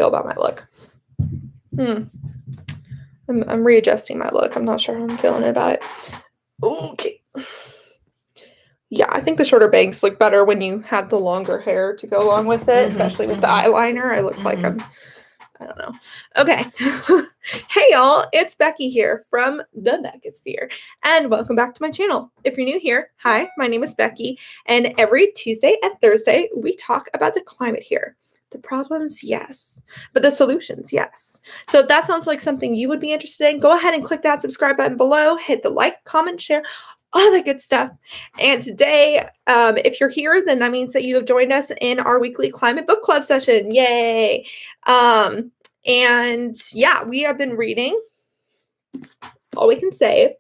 feel about my look? I'm readjusting my look. I'm not sure how I'm feeling about it. Okay. Yeah, I think the shorter bangs look better when you have the longer hair to go along with it, especially with the eyeliner. I look like I don't know. Okay. Hey, y'all. It's Becky here from the Beckisphere, and welcome back to my channel. If you're new here, hi, my name is Becky, and every Tuesday and Thursday, we talk about the climate here. The problems, yes, but the solutions, yes. So if that sounds like something you would be interested in, go ahead and click that subscribe button below, hit the like, comment, share, all the good stuff. And today, if you're here, then that means that you have joined us in our weekly climate book club session. Yay. And yeah, we have been reading All We Can Save,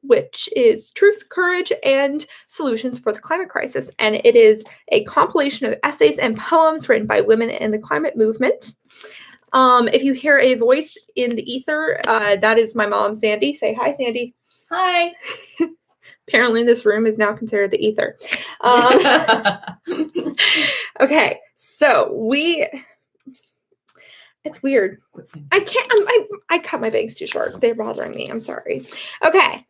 which is Truth, Courage, and Solutions for the Climate Crisis. And it is a compilation of essays and poems written by women in the climate movement. If you hear a voice in the ether, that is my mom, Sandy. Say hi, Sandy. Hi. Apparently this room is now considered the ether. Okay, so it's weird. I cut my bangs too short. They're bothering me. I'm sorry. Okay.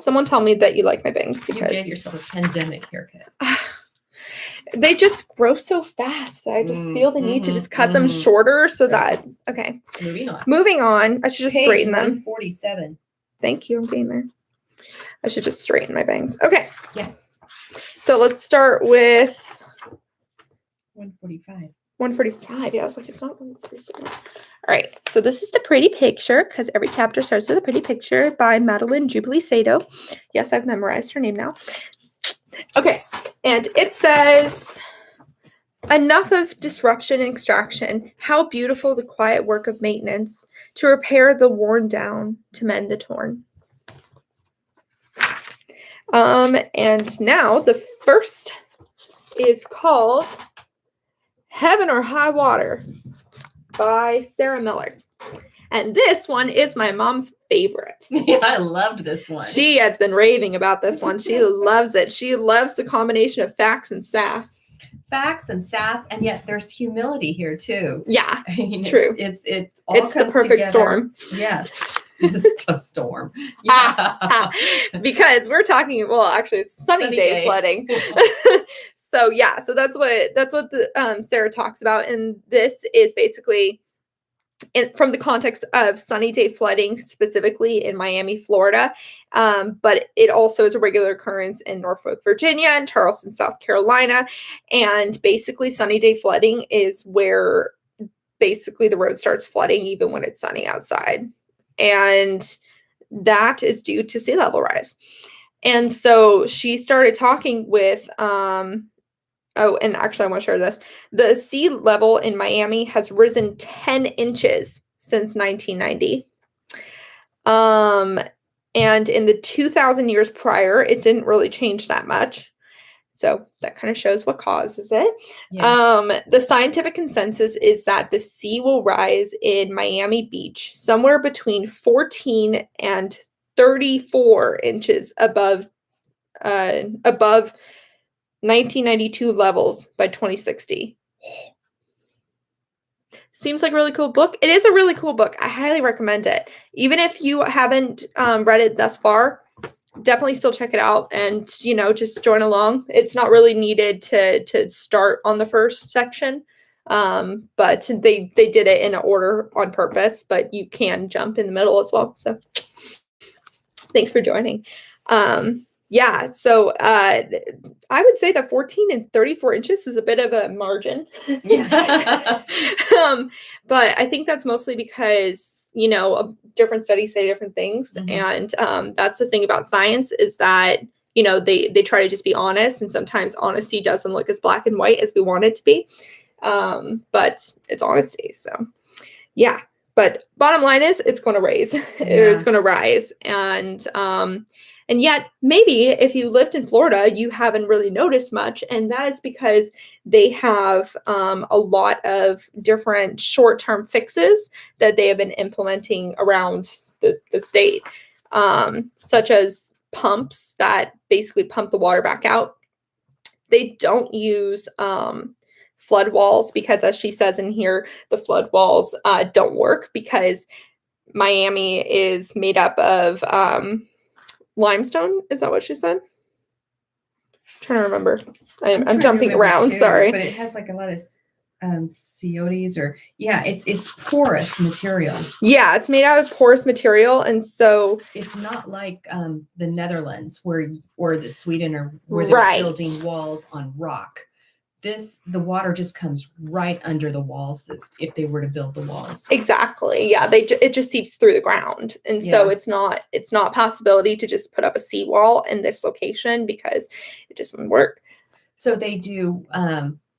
Someone tell me that you like my bangs because you gave yourself a pandemic haircut. They just grow so fast that I just feel the need to just cut them shorter so that okay. Moving on. I should just straighten them. 147. Thank you for being there. I should just straighten my bangs. Okay. Yeah. So let's start with 145. 145. Yeah, I was like, it's not 147. All right. So this is the pretty picture because every chapter starts with a pretty picture by Madeline Jubilee Sato. Yes, I've memorized her name now. Okay. And it says, enough of disruption and extraction. How beautiful the quiet work of maintenance to repair the worn down, to mend the torn. And now the first is called Heaven or High Water by Sarah Miller. And this one is my mom's favorite. Yeah, I loved this one. She has been raving about this one. She loves it. She loves the combination of facts and sass. Facts and sass, and yet there's humility here too. Yeah, I mean, true. It's all it's the perfect together. Storm. Yes. It's a tough storm. Yeah. Because we're talking, well, actually it's sunny day flooding. So yeah, so that's what the Sarah talks about, and this is basically from the context of sunny day flooding, specifically in Miami, Florida, but it also is a regular occurrence in Norfolk, Virginia, and Charleston, South Carolina, and basically sunny day flooding is where basically the road starts flooding even when it's sunny outside, and that is due to sea level rise. And so she started talking with oh, and actually I want to share this. The sea level in Miami has risen 10 inches since 1990. And in the 2,000 years prior, it didn't really change that much. So that kind of shows what causes it. Yeah. The scientific consensus is that the sea will rise in Miami Beach somewhere between 14 and 34 inches above 1992 levels by 2060. Seems like a really cool book. It is a really cool book. I highly recommend it. Even if you haven't read it thus far, definitely still check it out and, just join along. It's not really needed to start on the first section, but they did it in order on purpose, but you can jump in the middle as well. So thanks for joining. Yeah, so I would say that 14 and 34 inches is a bit of a margin. Yeah. But I think that's mostly because, different studies say different things. Mm-hmm. And that's the thing about science is that, they try to just be honest. And sometimes honesty doesn't look as black and white as we want it to be. But it's honesty. So, yeah. But bottom line is it's going to raise. Yeah. It's going to rise. And yet, maybe if you lived in Florida, you haven't really noticed much. And that is because they have a lot of different short-term fixes that they have been implementing around the state, such as pumps that basically pump the water back out. They don't use flood walls, because as she says in here, the flood walls don't work because Miami is made up of limestone. Is that what she said? I'm trying to remember. I'm jumping around. Too, sorry. But it has like a lot of CODs it's porous material. Yeah, it's made out of porous material. And so it's not like the Netherlands or the Sweden or where Right. they're building walls on rock. The water just comes right under the walls if they were to build the walls. Exactly. Yeah, it just seeps through the ground. And so Yeah. it's not a possibility to just put up a seawall in this location because it just wouldn't work. So they do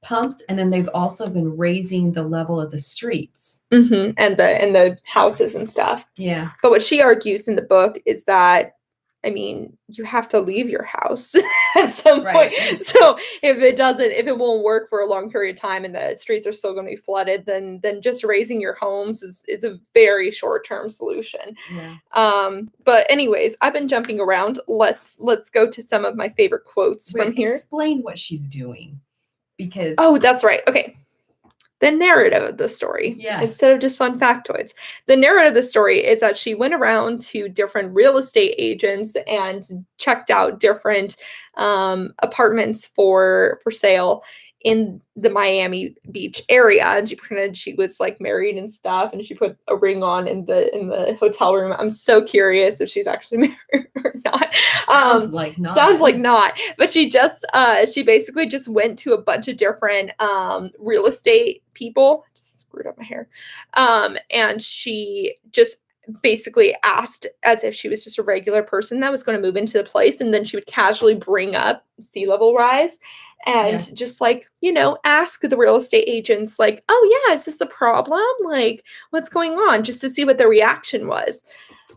pumps, and then they've also been raising the level of the streets. Mm-hmm. And the houses and stuff. Yeah. But what she argues in the book is that, I mean, you have to leave your house at some Right. point. So if it won't work for a long period of time and the streets are still going to be flooded, then just raising your homes is a very short-term solution. Yeah. But anyways, I've been jumping around. Let's go to some of my favorite quotes from here. Explain what she's doing, because Oh, that's right. Okay. The narrative of the story, instead of just fun factoids. The narrative of the story is that she went around to different real estate agents and checked out different apartments for sale in the Miami Beach area, and she pretended she was like married and stuff, and she put a ring on in the hotel room. I'm so curious if she's actually married or not. Sounds like not. Sounds like not. But she just she basically just went to a bunch of different real estate people. Just screwed up my hair. And she just basically asked as if she was just a regular person that was going to move into the place, and then she would casually bring up sea level rise and just like, ask the real estate agents like, oh yeah, is this a problem? Like, what's going on? Just to see what their reaction was.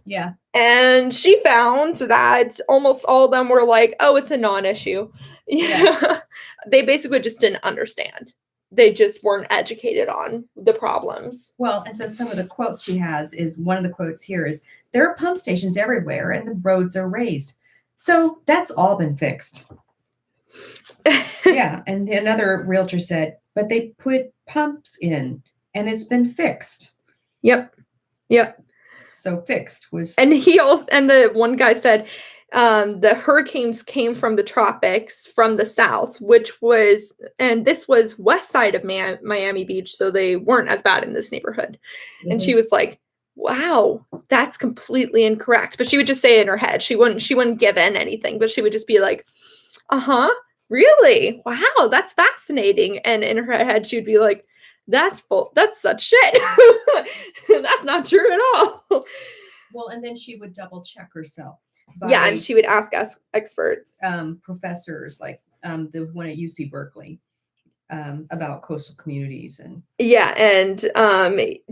Yeah. And she found that almost all of them were like, oh, it's a non-issue. Yes. They basically just didn't understand. They just weren't educated on the problems. Well, and so some of the quotes she has is, one of the quotes here is, there are pump stations everywhere and the roads are raised. So that's all been fixed. Yeah. And another realtor said, but they put pumps in and it's been fixed. Yep. So fixed was. And the one guy said, the hurricanes came from the tropics, from the south, and this was west side of Miami Beach, so they weren't as bad in this neighborhood. Mm-hmm. And she was like, wow, that's completely incorrect. But she would just say it in her head. She wouldn't give in anything, but she would just be like, really? Wow, that's fascinating. And in her head, she would be like, that's such shit. That's not true at all. Well, and then she would double check herself. And she would ask us experts, professors like the one at UC Berkeley, about coastal communities and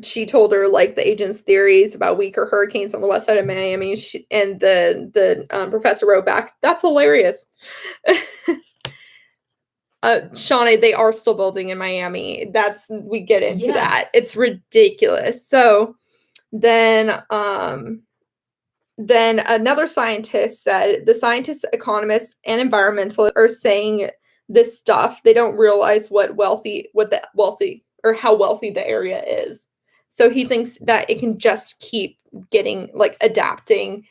she told her like the agent's theories about weaker hurricanes on the west side of Miami. And the professor wrote back, "That's hilarious." Shawnee, they are still building in Miami. We get into that. It's ridiculous. So then another scientist said, the scientists, economists, and environmentalists are saying this stuff. They don't realize how wealthy the area is. So he thinks that it can just keep getting like adapting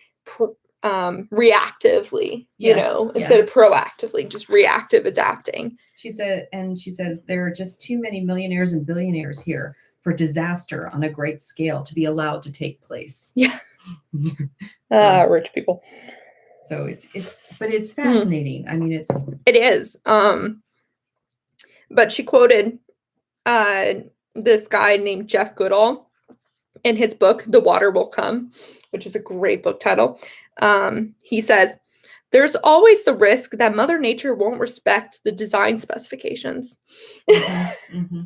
reactively, instead of proactively, just reactive adapting. She says there are just too many millionaires and billionaires here for disaster on a great scale to be allowed to take place. Yeah. Rich people. So it's fascinating. I mean, it is. But she quoted this guy named Jeff Goodall in his book, The Water Will Come, which is a great book title. He says, there's always the risk that Mother Nature won't respect the design specifications. Mm-hmm.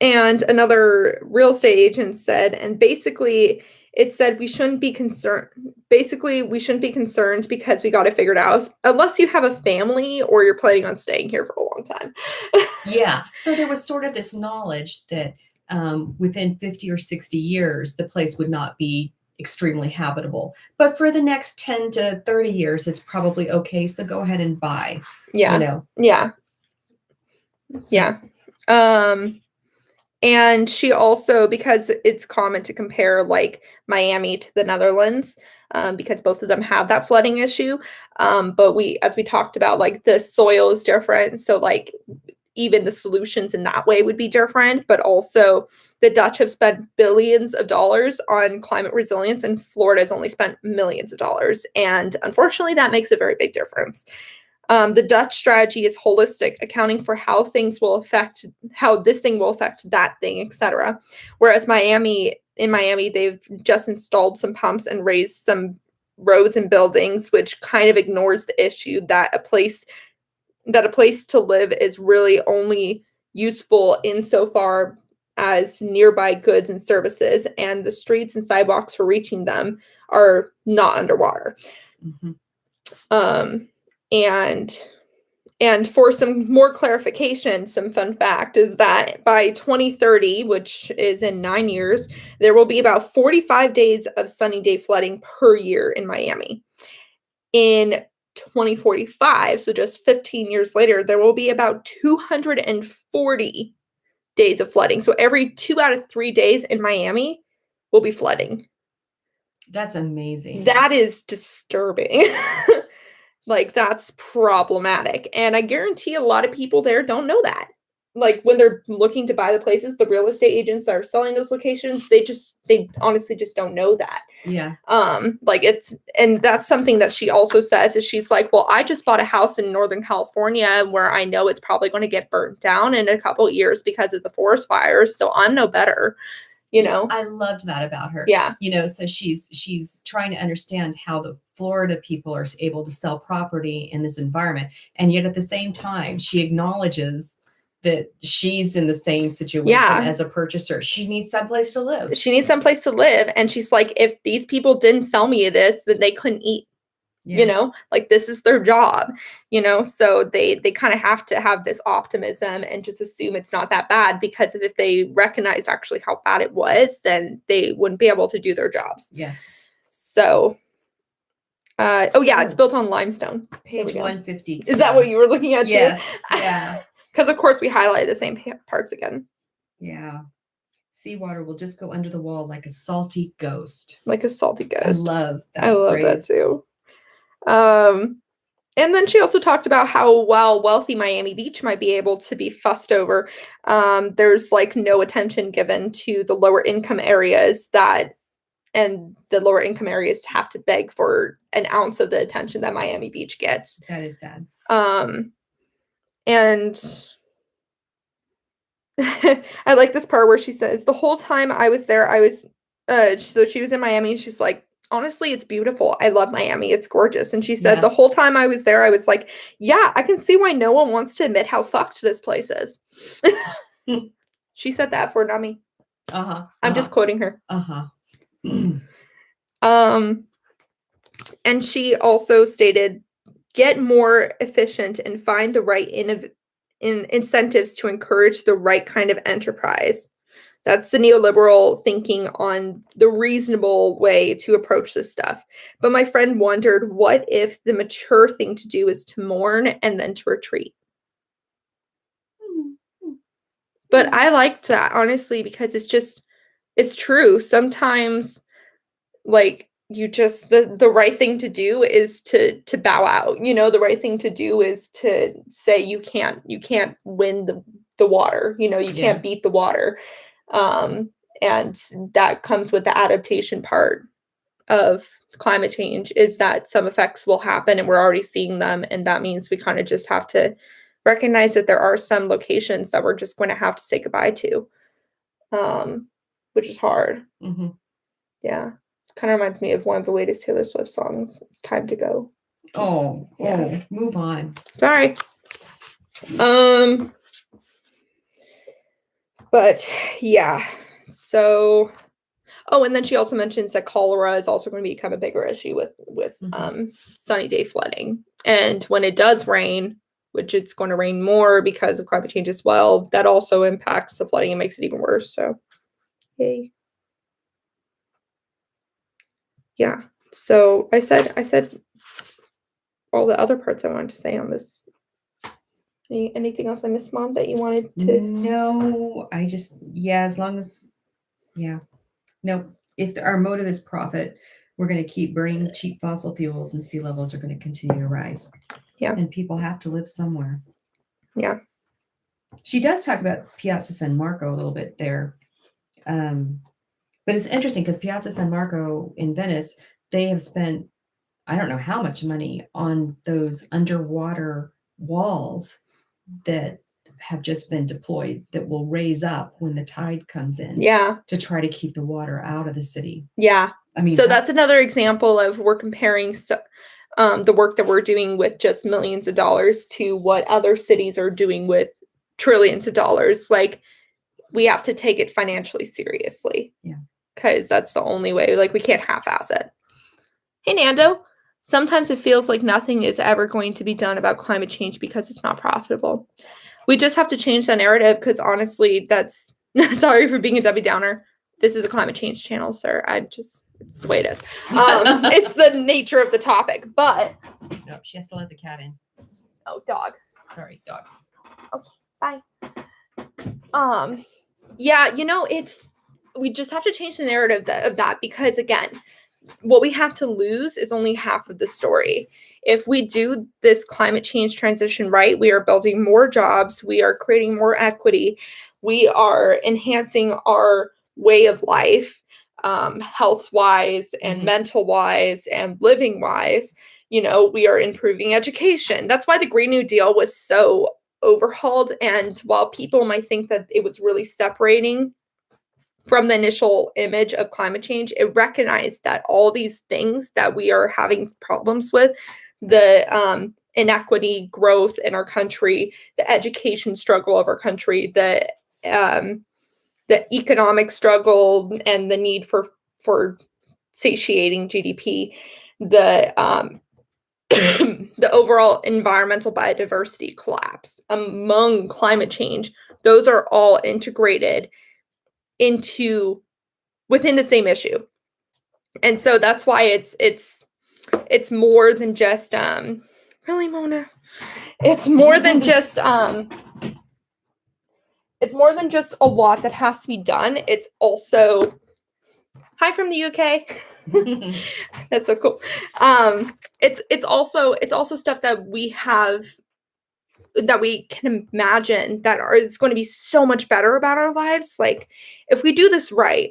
And another real estate agent said, and basically it said we shouldn't be concerned. Basically, we shouldn't be concerned because we got it figured out, unless you have a family or you're planning on staying here for a long time. Yeah. So there was sort of this knowledge that within 50 or 60 years, the place would not be extremely habitable. But for the next 10 to 30 years, it's probably okay. So go ahead and buy, Yeah. you know. Yeah. So, Yeah. And she also, because it's common to compare like Miami to the Netherlands, because both of them have that flooding issue. But as we talked about, like the soil is different. So like even the solutions in that way would be different, but also the Dutch have spent billions of dollars on climate resilience and Florida has only spent millions of dollars. And unfortunately, that makes a very big difference. The Dutch strategy is holistic, accounting for how this thing will affect that thing, etc. Whereas in Miami, they've just installed some pumps and raised some roads and buildings, which kind of ignores the issue that a place to live is really only useful insofar as nearby goods and services, and the streets and sidewalks for reaching them are not underwater. mm-hmm. And for some more clarification, some fun fact is that by 2030, which is in 9 years, there will be about 45 days of sunny day flooding per year in Miami. In 2045, so just 15 years later, there will be about 240 days of flooding. So every 2 out of 3 days in Miami will be flooding. That's amazing. That is disturbing. Like, that's problematic. And I guarantee a lot of people there don't know that. Like, when they're looking to buy the places, the real estate agents that are selling those locations, they honestly just don't know that. Yeah. And that's something that she also says is she's like, well, I just bought a house in Northern California where I know it's probably going to get burnt down in a couple of years because of the forest fires. So I'm no better. I loved that about her. Yeah. So she's trying to understand how the Florida people are able to sell property in this environment. And yet at the same time, she acknowledges that she's in the same situation as a purchaser. She needs someplace to live. And she's like, if these people didn't sell me this, then they couldn't eat. Like this is their job, so they kind of have to have this optimism and just assume it's not that bad, because if they recognize actually how bad it was, then they wouldn't be able to do their jobs. Yes. So, it's built on limestone. Page 150. Is that what you were looking at? Yes. Too? Yeah. Because of course we highlighted the same parts again. Yeah. Seawater will just go under the wall like a salty ghost. Like a salty ghost. I love that. I love that too. And then she also talked about how while wealthy Miami Beach might be able to be fussed over, there's like no attention given to the lower income areas and the lower income areas have to beg for an ounce of the attention that Miami Beach gets. That is sad. And I like this part where she says, the whole time I was there, so she was in Miami and she's like, honestly, it's beautiful. I love Miami. It's gorgeous. And she said, the whole time I was there, I was like, yeah, I can see why no one wants to admit how fucked this place is. She said that for not me. I'm just quoting her. And she also stated, get more efficient and find the right incentives to encourage the right kind of enterprise. That's the neoliberal thinking on the reasonable way to approach this stuff. But my friend wondered, what if the mature thing to do is to mourn and then to retreat? But I liked that, honestly, because it's true. Sometimes, like, you just, the right thing to do is to bow out. The right thing to do is to say you can't win the water. You can't beat the water. And that comes with the adaptation part of climate change, is that some effects will happen and we're already seeing them. And that means we kind of just have to recognize that there are some locations that we're just going to have to say goodbye to, which is hard. Mm-hmm. Yeah. Kind of reminds me of one of the latest Taylor Swift songs. It's Time to Go. Move on. Sorry. But yeah, so, and then she also mentions that cholera is also going to become a bigger issue with sunny day flooding. And when it does rain, which it's going to rain more because of climate change as well, that also impacts the flooding and makes it even worse. So, yay. Yeah. So I said all the other parts I wanted to say on this. Anything else I missed, Mom, that you wanted to? No, as long as, no, if our motive is profit, we're going to keep burning cheap fossil fuels and sea levels are going to continue to rise. Yeah. And people have to live somewhere. Yeah. She does talk about Piazza San Marco a little bit there. But it's interesting because Piazza San Marco in Venice, they have spent, I don't know how much money on those underwater walls that have just been deployed that will raise up when the tide comes in. Yeah. To try to keep the water out of the city. Yeah. I mean, so that's another example of we're comparing the work that we're doing with just millions of dollars to what other cities are doing with trillions of dollars. Like, we have to take it financially seriously. Yeah. Because that's the only way. Like, we can't half-ass it. Hey, Nando. Sometimes it feels like nothing is ever going to be done about climate change because it's not profitable. We just have to change that narrative because honestly, that's sorry for being a Debbie Downer. This is a climate change channel, sir. It's the way it is. It's the nature of the topic, but. Nope, she has to let the cat in. Oh, dog. Sorry, dog. Okay, bye. Yeah, we just have to change the narrative of that because, again, what we have to lose is only half of the story. If we do this climate change transition right, we are building more jobs, we are creating more equity, we are enhancing our way of life, health-wise and mental-wise and living-wise. We are improving education. That's why the Green New Deal was so overhauled. And while people might think that it was really separating from the initial image of climate change, it recognized that all these things that we are having problems with, the inequity growth in our country, the education struggle of our country, the economic struggle and the need for satiating GDP, the the overall environmental biodiversity collapse among climate change, those are all integrated within the same issue. And so that's why it's more than just really, Mona, it's more than just it's more than just a lot that has to be done. It's also hi from the UK. That's so cool. It's also stuff that we have that we can imagine that is going to be so much better about our lives. Like, if we do this right,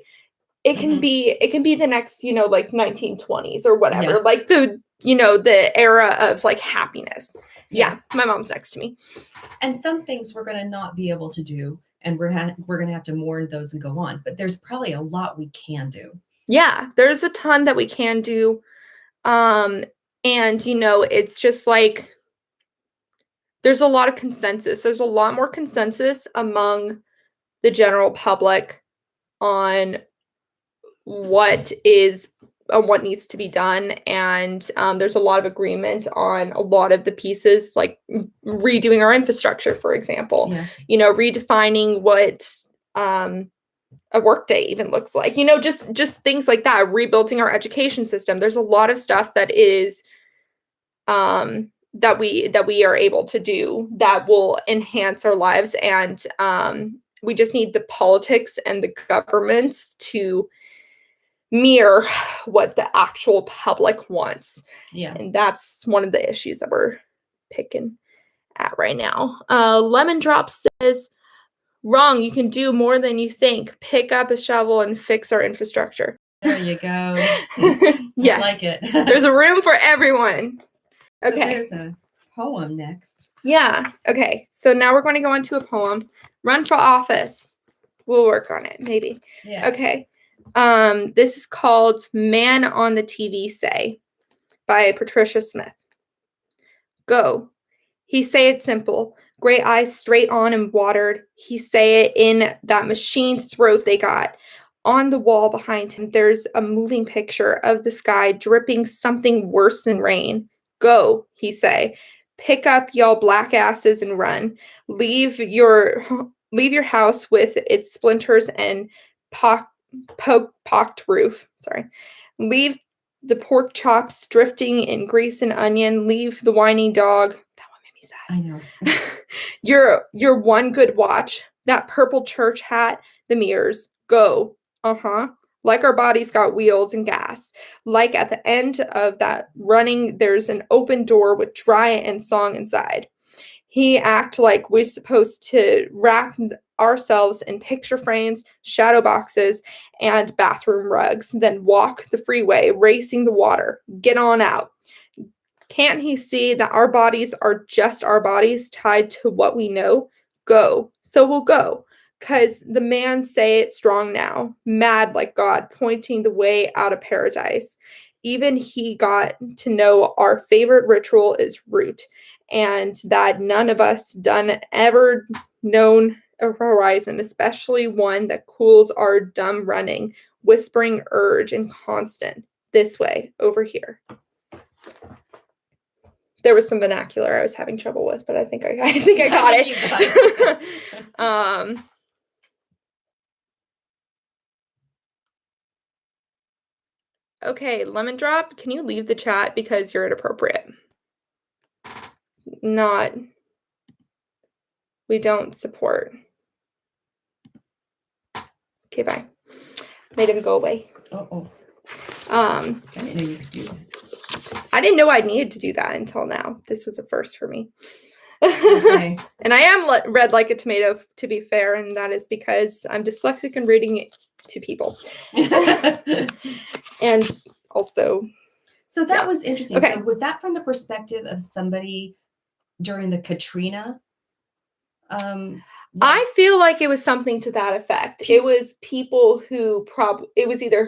it can be the next, like 1920s or whatever, like the era of like happiness. Yes. Yeah, my mom's next to me. And some things we're going to not be able to do, and we're going to have to mourn those and go on. But there's probably a lot we can do. Yeah, there's a ton that we can do. And it's just like there's a lot of consensus. There's a lot more consensus among the general public on what needs to be done, and there's a lot of agreement on a lot of the pieces, like redoing our infrastructure, for example. Redefining what a workday even looks like. Just things like that. Rebuilding our education system. There's a lot of stuff that is that we are able to do that will enhance our lives, and we just need the politics and the governments to mirror what the actual public wants. Yeah. And that's one of the issues that we're picking at right now. Lemon Drop says, wrong, you can do more than you think. Pick up a shovel and fix our infrastructure. There you go. Yes. I like it. There's a room for everyone. Okay. So there's a poem next. Yeah. Okay. So now we're going to go into a poem. Run for office. We'll work on it, maybe. Yeah. Okay. This is called Man on the TV Say by Patricia Smith. Go. He say it simple. Gray eyes straight on and watered. He say it in that machine throat they got. On the wall behind him, there's a moving picture of the sky dripping something worse than rain. Go, he say. Pick up y'all black asses and run. Leave your house with its splinters and pocked roof. Sorry. Leave The pork chops drifting in grease and onion. Leave the whining dog. That one made me sad. I know. Your one good watch. That purple church hat. The mirrors. Go. Like our bodies got wheels and gas. Like at the end of that running, there's an open door with dry and song inside. He act like we're supposed to wrap ourselves in picture frames, shadow boxes, and bathroom rugs, then walk the freeway, racing the water. Get on out. Can't he see that our bodies are just our bodies tied to what we know? Go. So we'll go. 'Cause the man say it strong now, mad like God, pointing the way out of paradise. Even he got to know our favorite ritual is root, and that none of us done ever known a horizon, especially one that cools our dumb running, whispering urge and constant. This way, over here. There was some vernacular I was having trouble with, but I think I got it. You got it. Okay, Lemon Drop, can you leave the chat because you're inappropriate? We don't support. Okay, bye. Made him go away. Oh. I didn't know you could do that. I didn't know I needed to do that until now. This was a first for me. Okay. And I am read like a tomato, to be fair, and that is because I'm dyslexic and reading it to people. And also... So that was interesting. Okay. So was that from the perspective of somebody during the Katrina? I feel like it was something to that effect. It was people who it was either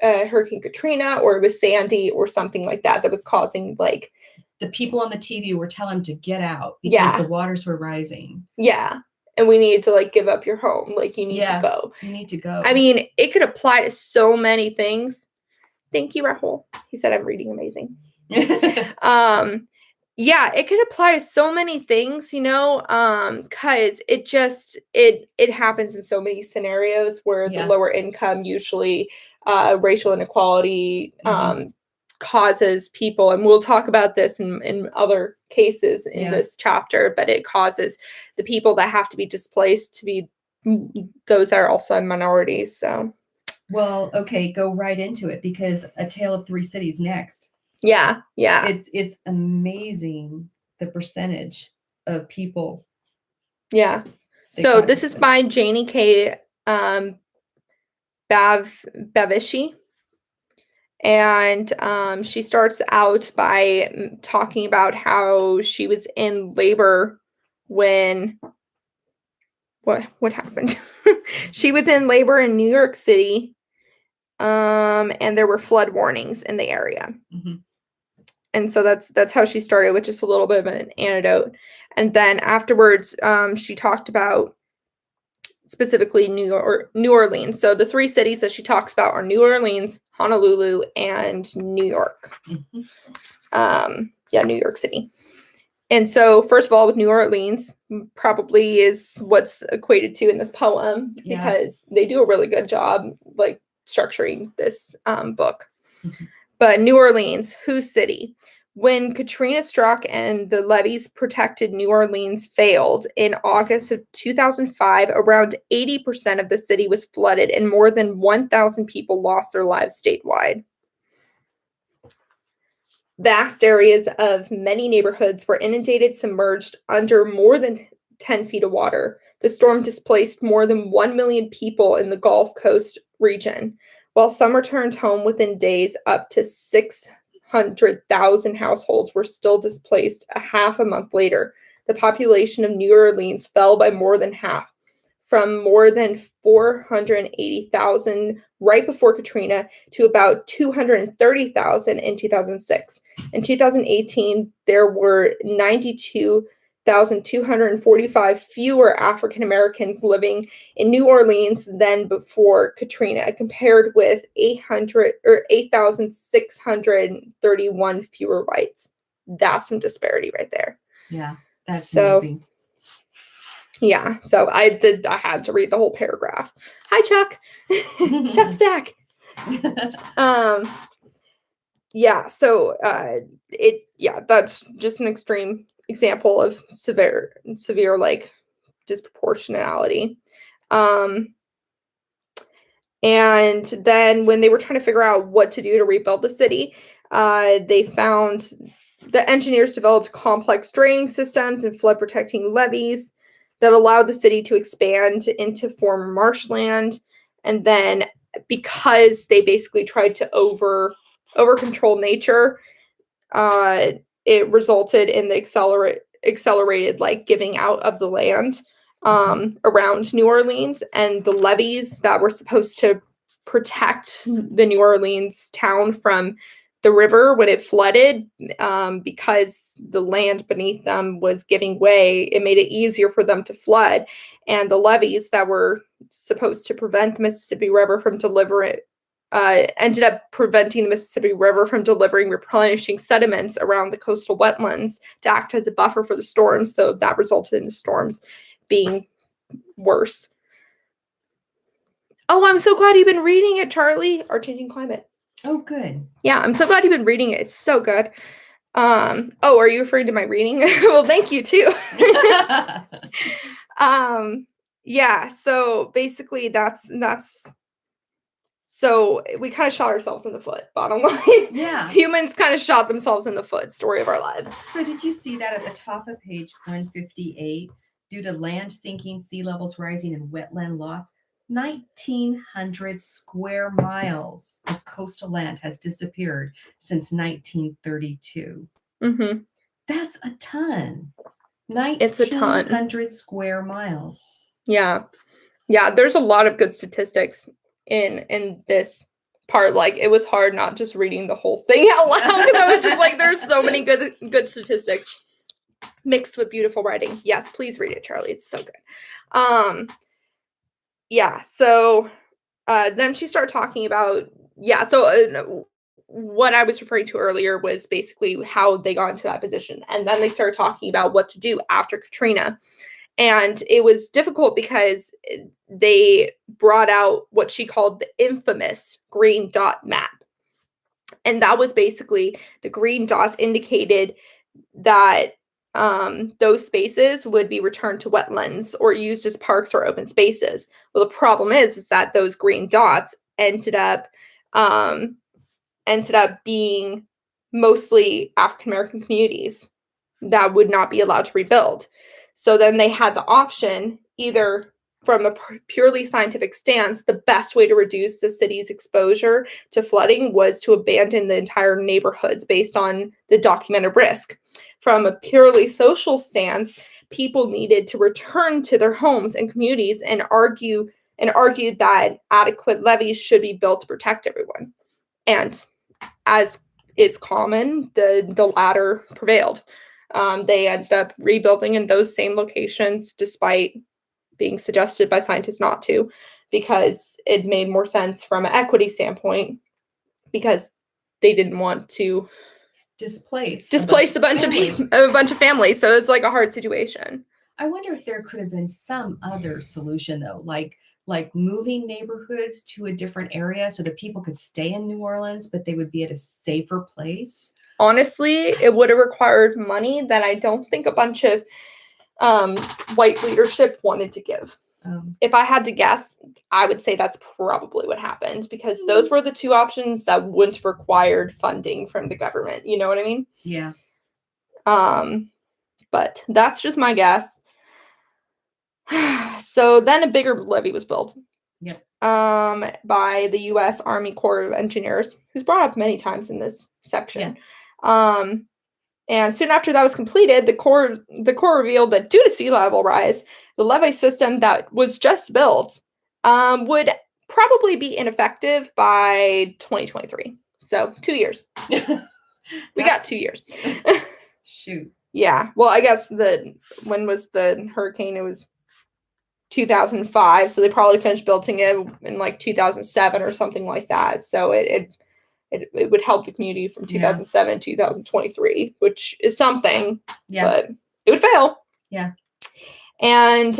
Hurricane Katrina or it was Sandy or something like that was causing like the people on the TV were telling them to get out because the waters were rising. Yeah. And we needed to like give up your home. Like you need to go. You need to go. I mean, it could apply to so many things. Thank you, Rahul. He said I'm reading amazing. Yeah, it could apply to so many things, you know, because it happens in so many scenarios where the lower income, usually racial inequality causes people, and we'll talk about this in other cases in this chapter, but it causes the people that have to be displaced to be those that are also minorities. So, well, okay, go right into it because A Tale of Three Cities next. Yeah. It's amazing the percentage of people. Yeah. So this is by Janie K. Bavishi. And she starts out by talking about how she was in labor when what happened? She was in labor in New York City, and there were flood warnings in the area. Mm-hmm. And so that's how she started with just a little bit of an anecdote. And then afterwards, she talked about specifically New Orleans. So the three cities that she talks about are New Orleans, Honolulu, and New York. Mm-hmm. New York City. And so first of all, with New Orleans, probably is what's equated to in this poem because they do a really good job like structuring this book. Mm-hmm. But New Orleans, whose city? When Katrina struck and the levees protected New Orleans failed in August of 2005, around 80% of the city was flooded and more than 1,000 people lost their lives statewide. Vast areas of many neighborhoods were inundated, submerged under more than 10 feet of water. The storm displaced more than 1 million people in the Gulf Coast region, while some returned home within days. Up to 600,000 households were still displaced a half a month later. The population of New Orleans fell by more than half, from more than 480,000 right before Katrina to about 230,000 in 2006. In 2018, there were 92,245 fewer African Americans living in New Orleans than before Katrina, compared with 8,631 fewer whites. That's some disparity right there. Yeah, that's amazing. Yeah, so I had to read the whole paragraph. Hi, Chuck. Chuck's back. yeah, so that's just an extreme example of severe like disproportionality. And then when they were trying to figure out what to do to rebuild the city, they found the engineers developed complex draining systems and flood protecting levees that allowed the city to expand into former marshland. And then because they basically tried to over control nature, it resulted in the accelerated like giving out of the land around New Orleans, and the levees that were supposed to protect the New Orleans town from the river when it flooded, because the land beneath them was giving way. It made it easier for them to flood, and the levees that were supposed to prevent the Mississippi River from ended up preventing the Mississippi River from delivering replenishing sediments around the coastal wetlands to act as a buffer for the storms. So that resulted in the storms being worse. Oh, I'm so glad you've been reading it, Charlie. Our Changing Climate. Oh, good. Yeah, I'm so glad you've been reading it. It's so good. Are you referring to my reading? Well, thank you too. Yeah, so basically that's so we kind of shot ourselves in the foot, bottom line. Yeah. Humans kind of shot themselves in the foot, story of our lives. So did you see that at the top of page 158? Due to land sinking, sea levels rising, and wetland loss, 1,900 square miles of coastal land has disappeared since 1932. Mm-hmm. That's a ton. It's a ton. 1,900 square miles. Yeah. Yeah, there's a lot of good statistics in this part. Like, it was hard not just reading the whole thing out loud because I was just like, there's so many good statistics mixed with beautiful writing. Yes, please read it, Charlie. It's so good. Yeah, so then she started talking about, what I was referring to earlier was basically how they got into that position. And then they started talking about what to do after Katrina. And it was difficult because they brought out what she called the infamous green dot map. And that was basically the green dots indicated that those spaces would be returned to wetlands or used as parks or open spaces. Well, the problem is that those green dots ended up being mostly African American communities that would not be allowed to rebuild. So then they had the option, either from a purely scientific stance, the best way to reduce the city's exposure to flooding was to abandon the entire neighborhoods based on the documented risk. From a purely social stance, people needed to return to their homes and communities and argued that adequate levees should be built to protect everyone. And as is common, the latter prevailed. They ended up rebuilding in those same locations despite being suggested by scientists not to, because it made more sense from an equity standpoint, because they didn't want to displace a bunch of families. So it's like a hard situation. I wonder if there could have been some other solution though, like moving neighborhoods to a different area so that people could stay in New Orleans, but they would be at a safer place. Honestly, it would have required money that I don't think a bunch of white leadership wanted to give. If I had to guess, I would say that's probably what happened, because those were the two options that wouldn't have required funding from the government. You know what I mean? Yeah. But that's just my guess. So then a bigger levee was built. Yep. By the U.S. Army Corps of Engineers, who's brought up many times in this section. Yeah. And soon after that was completed, the Corps revealed that due to sea level rise, the levee system that was just built would probably be ineffective by 2023. So 2 years. We got 2 years. Shoot. Yeah. Well, I guess when was the hurricane? It was 2005. So they probably finished building it in like 2007 or something like that. So it would help the community from 2007 to 2023, which is something, but it would fail. Yeah. And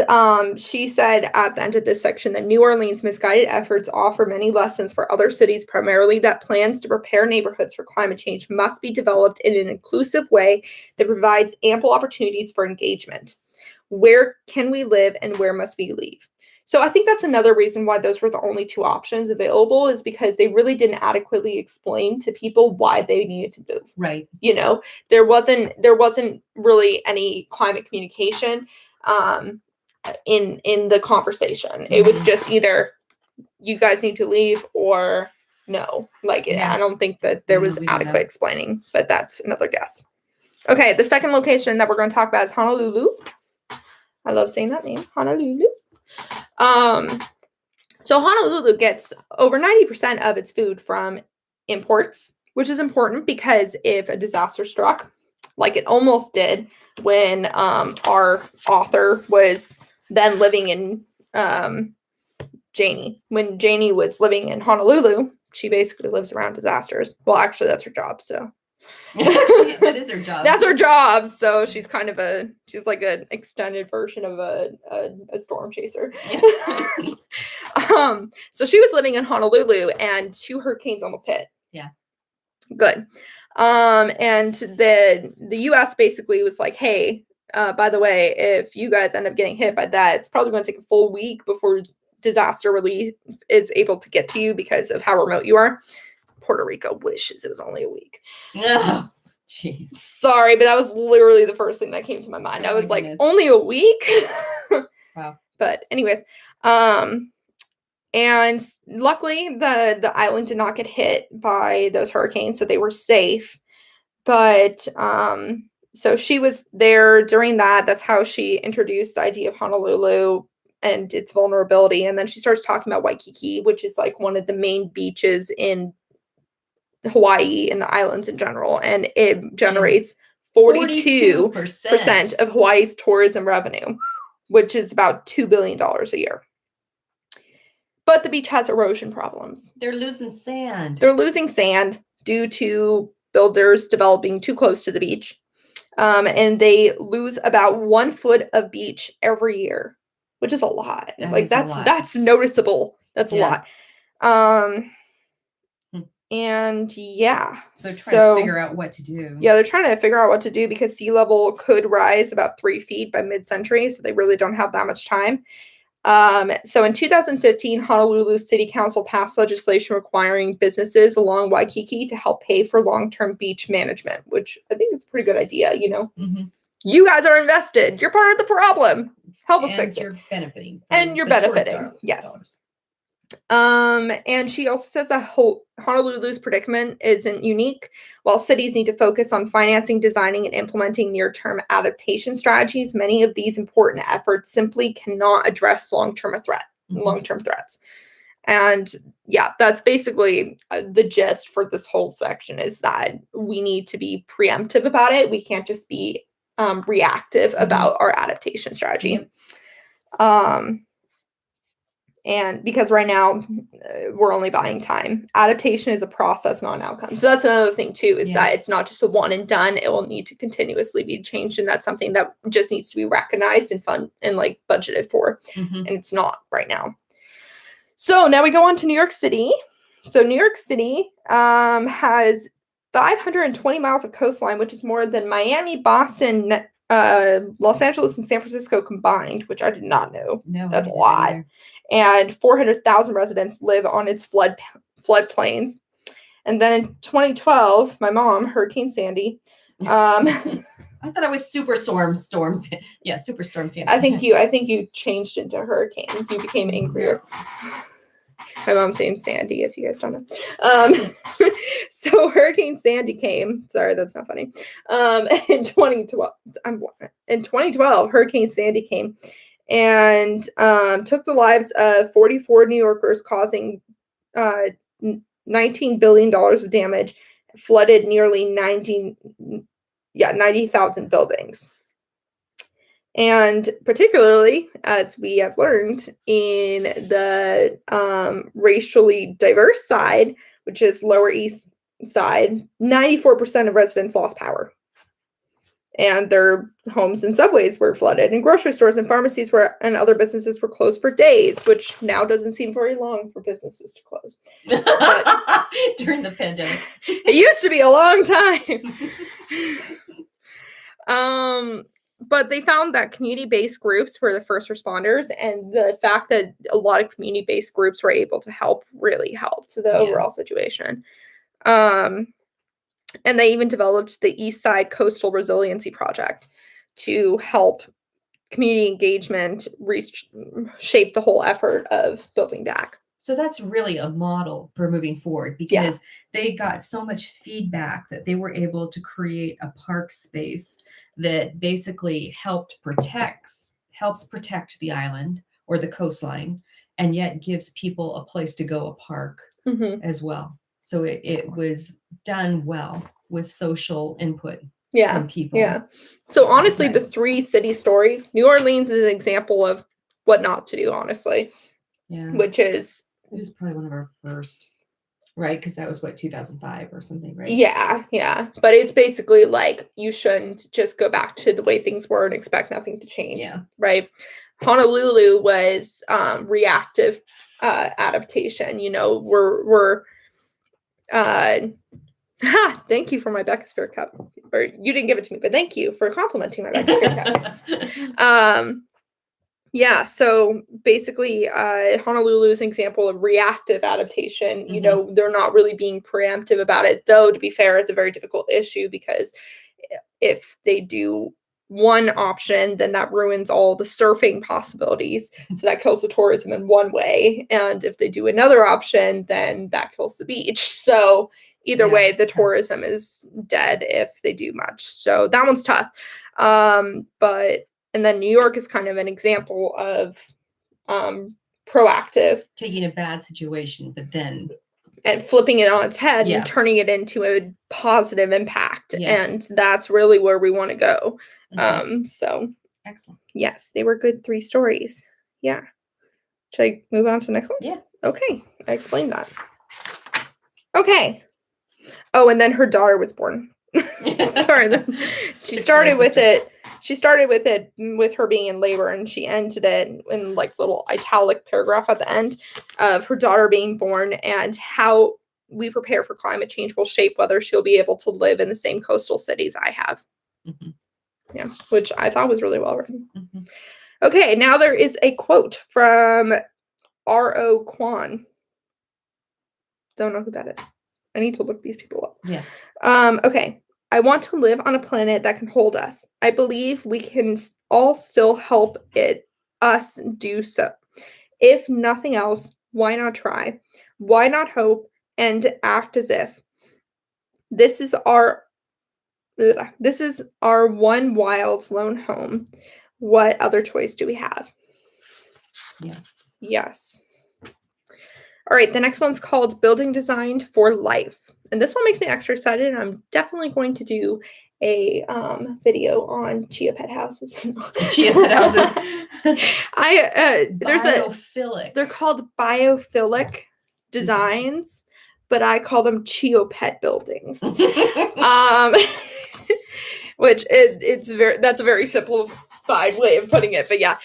she said at the end of this section that New Orleans' misguided efforts offer many lessons for other cities, primarily that plans to prepare neighborhoods for climate change must be developed in an inclusive way that provides ample opportunities for engagement. Where can we live and where must we leave? So I think that's another reason why those were the only two options available, is because they really didn't adequately explain to people why they needed to move. Right. You know, there wasn't really any climate communication in the conversation. It was just either you guys need to leave or no. Like, Yeah. I don't think that there was We don't adequate know. explaining, but that's another guess. Okay, the second location that we're going to talk about is Honolulu. I love saying that name, Honolulu. So Honolulu gets over 90% of its food from imports, which is important because if a disaster struck, like it almost did when our author was then living in Janie. When Janie was living in Honolulu, she basically lives around disasters. Well, actually, that's her job, so. Actually, that is her job. That's her job. So she's kind of she's like an extended version of a storm chaser. Yeah. So she was living in Honolulu and 2 hurricanes almost hit. Yeah. Good. And the US basically was like, hey, by the way, if you guys end up getting hit by that, it's probably going to take a full week before disaster relief is able to get to you because of how remote you are. Puerto Rico wishes it was only a week. Oh, jeez. Sorry, but that was literally the first thing that came to my mind. I was like, only a week? Wow. But anyways, and luckily the island did not get hit by those hurricanes, so they were safe. But so she was there during that. That's how she introduced the idea of Honolulu and its vulnerability. And then she starts talking about Waikiki, which is like one of the main beaches in Hawaii and the islands in general, and it generates 42% of Hawaii's tourism revenue, which is about $2 billion a year. But the beach has erosion problems. They're losing sand. They're losing sand due to builders developing too close to the beach. And they lose about 1 foot of beach every year, which is a lot. That's noticeable. That's a lot. And yeah. So trying to figure out what to do. Yeah, they're trying to figure out what to do because sea level could rise about 3 feet by mid-century, so they really don't have that much time. So in 2015, Honolulu City Council passed legislation requiring businesses along Waikiki to help pay for long-term beach management, which I think is a pretty good idea, you know? Mm-hmm. You guys are invested. You're part of the problem. Help us fix it. You're benefiting. And you're benefiting. Yes. Dollars. And she also says that Honolulu's predicament isn't unique. While cities need to focus on financing, designing, and implementing near-term adaptation strategies, many of these important efforts simply cannot address long-term threats. And yeah, that's basically the gist for this whole section, is that we need to be preemptive about it. We can't just be reactive about our adaptation strategy. And because right now we're only buying time. Adaptation is a process, not an outcome. So that's another thing too, is that it's not just a one and done. It will need to continuously be changed. And that's something that just needs to be recognized and fun and like budgeted for. And it's not right now. So now we go on to New York City. So New York City has 520 miles of coastline, which is more than Miami, Boston, Los Angeles, and San Francisco combined, which I did not know. No, that's a lot. And 400,000 residents live on its floodplains. And then in 2012, my mom, Hurricane Sandy. I thought it was storms. Yeah, Superstorm Sandy. I think you changed into hurricane. You became angrier. My mom's name's Sandy, if you guys don't know. So Hurricane Sandy came. Sorry, that's not funny. In 2012, Hurricane Sandy came and took the lives of 44 New Yorkers, causing $19 billion of damage, flooded nearly 90,000 buildings. And particularly, as we have learned, in the racially diverse side, which is Lower East Side, 94% of residents lost power. and their homes and subways were flooded, and grocery stores and pharmacies and other businesses were closed for days, which now doesn't seem very long for businesses to close. During the pandemic. It used to be a long time. But they found that community-based groups were the first responders, and the fact that a lot of community-based groups were able to help really helped the overall situation. And they even developed the East Side Coastal Resiliency Project to help community engagement shape the whole effort of building back. So that's really a model for moving forward, because they got so much feedback that they were able to create a park space that basically helps protect the island or the coastline, and yet gives people a place to go, a park as well. So it was done well with social input from people. Yeah. So honestly, the 3 city stories, New Orleans is an example of what not to do, honestly. Yeah. Which is... It was probably one of our first, right? Because that was, 2005 or something, right? Yeah. But it's basically like, you shouldn't just go back to the way things were and expect nothing to change. Yeah. Right? Honolulu was reactive adaptation. We're thank you for my Beccasphere cup. Or you didn't give it to me, but thank you for complimenting my Beccasphere cup. Yeah, so basically, Honolulu is an example of reactive adaptation. They're not really being preemptive about it, though, to be fair, it's a very difficult issue, because if they do one option, then that ruins all the surfing possibilities. So that kills the tourism in one way. And if they do another option, then that kills the beach. So either way, the tourism is dead if they do much. So that one's tough. And then New York is kind of an example of proactive. Taking a bad situation, but then... and flipping it on its head and turning it into a positive impact. And that's really where we want to go. So excellent. Yes, they were good 3 stories. Yeah. Should I move on to the next one? Yeah. Okay. I explained that. Okay. Oh, and then her daughter was born. Sorry. She started with it with her being in labor, and she ended it in little italic paragraph at the end of her daughter being born, and how we prepare for climate change will shape whether she'll be able to live in the same coastal cities I have. Yeah, which I thought was really well written. Okay, now there is a quote from R.O. Kwon. Don't know who that is. I need to look these people up. Yes. Okay. I want to live on a planet that can hold us. I believe we can all still help us do so. If nothing else, why not try? Why not hope and act as if? This is our one wild lone home. What other choice do we have? Yes. All right, the next one's called Building Designed for Life. And this one makes me extra excited, and I'm definitely going to do a video on chia pet houses. Chia pet houses. They're called Biophilic Designs, but I call them chia pet buildings. Which that's a very simplified way of putting it, but yeah.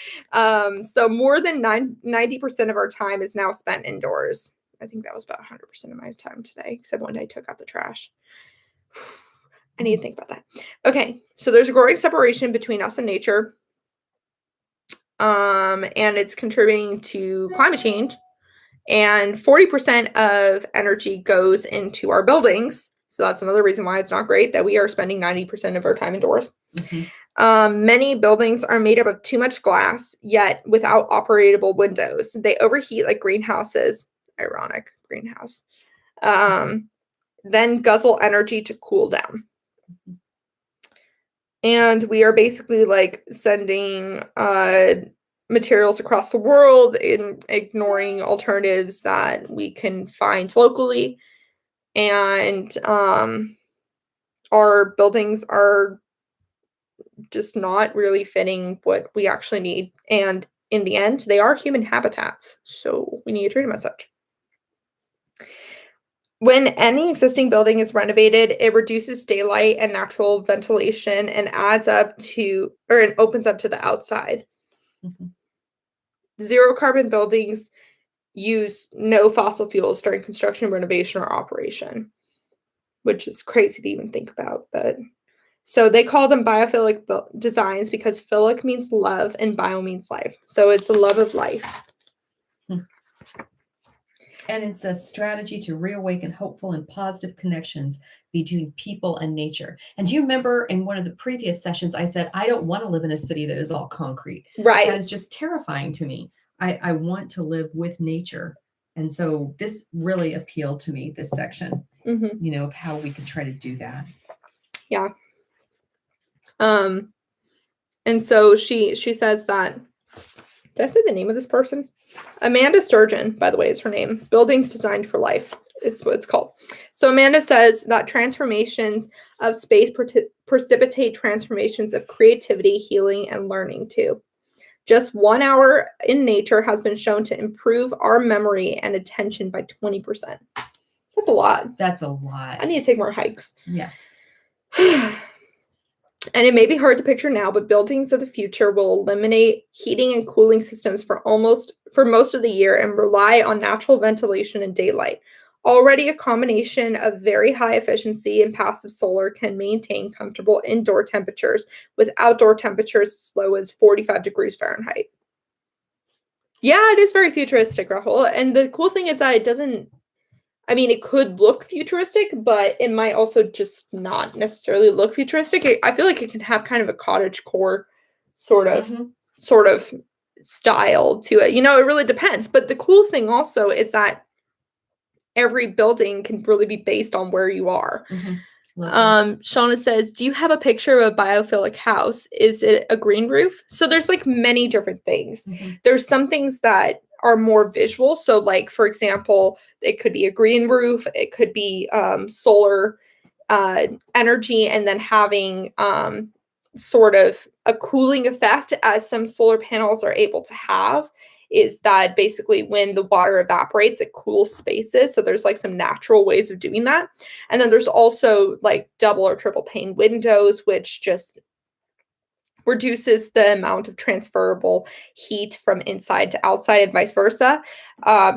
So more than 90% of our time is now spent indoors. I think that was about 100% of my time today, except when I took out the trash. I need to think about that. Okay, so there's a growing separation between us and nature, and it's contributing to climate change. And 40% of energy goes into our buildings. So that's another reason why it's not great that we are spending 90% of our time indoors. Many buildings are made up of too much glass, yet without operatable windows. They overheat like greenhouses. Ironic greenhouse. Then guzzle energy to cool down. And we are basically sending materials across the world and ignoring alternatives that we can find locally. And our buildings are just not really fitting what we actually need. And in the end, they are human habitats. So we need to treat them as such. When any existing building is renovated, it reduces daylight and natural ventilation and it opens up to the outside. Mhm. Zero carbon buildings use no fossil fuels during construction, renovation, or operation, which is crazy to even think about. But so they call them biophilic designs because philic means love and bio means life. So it's a love of life. And it's a strategy to reawaken hopeful and positive connections between people and nature. And do you remember in one of the previous sessions, I said, I don't want to live in a city that is all concrete. Right. That is just terrifying to me. I want to live with nature. And so this really appealed to me, this section, of how we can try to do that. Yeah. And so she says that, did I say the name of this person? Amanda Sturgeon, by the way, is her name. Buildings Designed for Life is what it's called. So Amanda says that transformations of space precipitate transformations of creativity, healing, and learning too. Just 1 hour in nature has been shown to improve our memory and attention by 20%. That's a lot. That's a lot. I need to take more hikes. Yes. And it may be hard to picture now, but buildings of the future will eliminate heating and cooling systems for most of the year and rely on natural ventilation and daylight. Already, a combination of very high efficiency and passive solar can maintain comfortable indoor temperatures with outdoor temperatures as low as 45 degrees Fahrenheit. Yeah, it is very futuristic, Rahul. And the cool thing is that it could look futuristic, but it might also just not necessarily look futuristic. I feel like it can have kind of a cottagecore sort of style to it. It really depends. But the cool thing also is that every building can really be based on where you are. Shauna says, do you have a picture of a biophilic house? Is it a green roof? So there's like many different things. There's some things that are more visual. So like, for example, it could be a green roof. It could be solar energy and then having sort of a cooling effect, as some solar panels are able to have, is that basically when the water evaporates, it cools spaces. So there's like some natural ways of doing that. And then there's also like double or triple pane windows, which just reduces the amount of transferable heat from inside to outside and vice versa.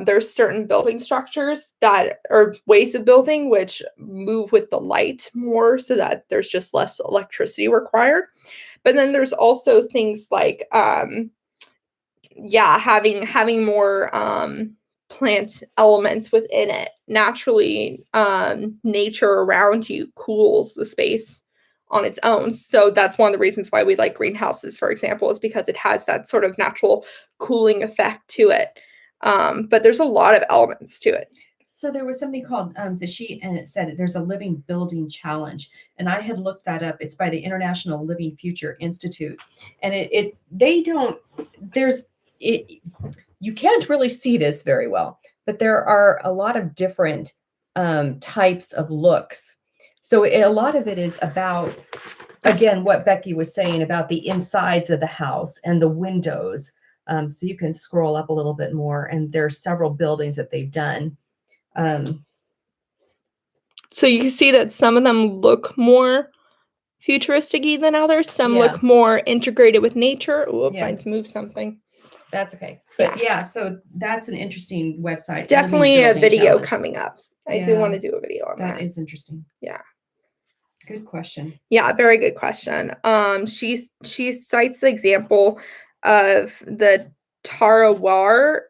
There's certain building structures that are ways of building which move with the light more so that there's just less electricity required. But then there's also things like having more plant elements within it. Naturally, nature around you cools the space on its own. So that's one of the reasons why we like greenhouses, for example, is because it has that sort of natural cooling effect to it. But there's a lot of elements to it. So there was something called the sheet, and it said there's a living building challenge, and I had looked that up. It's by the International Living Future Institute, and you can't really see this very well, but there are a lot of different types of looks. So a lot of it is about, again, what Becky was saying about the insides of the house and the windows. So you can scroll up a little bit more, and there are several buildings that they've done. So you can see that some of them look more futuristic-y than others. Some look more integrated with nature. I moved something. That's okay. But so that's an interesting website. Definitely a video coming up. I do want to do a video on that. That is interesting. Yeah. Good question. Yeah, very good question. She cites the example of the Taraware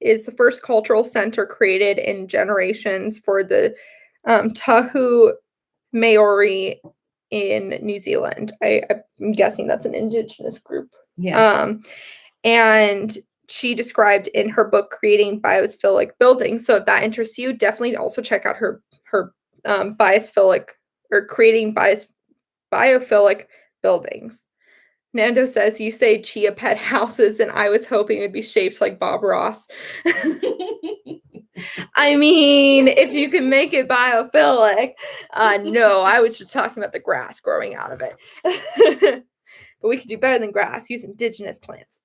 is the first cultural center created in generations for the Tahu Maori in New Zealand. I'm guessing that's an indigenous group. Yeah. And she described in her book Creating Biophilic Buildings. So if that interests you, definitely also check out her biophilic or Creating Biophilic Buildings. Nando says, you say chia pet houses, and I was hoping it'd be shaped like Bob Ross. I mean, if you can make it biophilic. No, I was just talking about the grass growing out of it. But we could do better than grass. Use indigenous plants.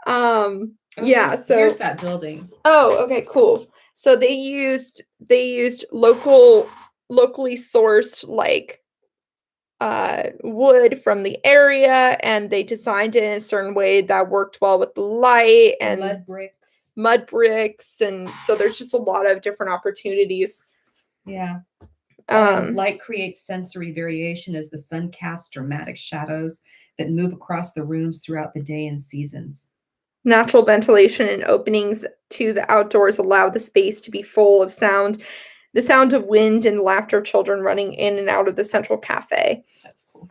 Yeah, here's that building. Oh, okay, cool. So they used locally sourced like wood from the area, and they designed it in a certain way that worked well with the light and mud bricks, and so there's just a lot of different opportunities. Yeah. Light creates sensory variation as the sun casts dramatic shadows that move across the rooms throughout the day and seasons. Natural ventilation and openings to the outdoors allow the space to be full of sound, the sound of wind and laughter of children running in and out of the central cafe. That's cool.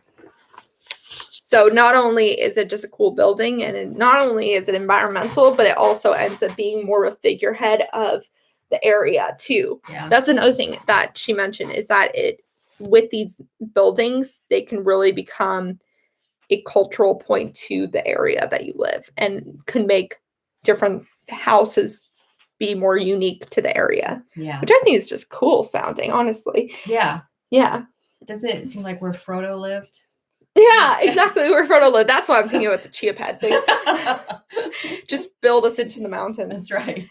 So not only is it just a cool building, and not only is it environmental, but it also ends up being more of a figurehead of the area too. Yeah. That's another thing that she mentioned, is that with these buildings, they can really become a cultural point to the area that you live, and can make different houses be more unique to the area. Yeah. Which I think is just cool sounding, honestly. Yeah. Yeah. Doesn't it seem like where Frodo lived? Yeah, exactly. Where Frodo lived. That's why I'm thinking about the chia pet thing. Just build us into the mountains. That's right.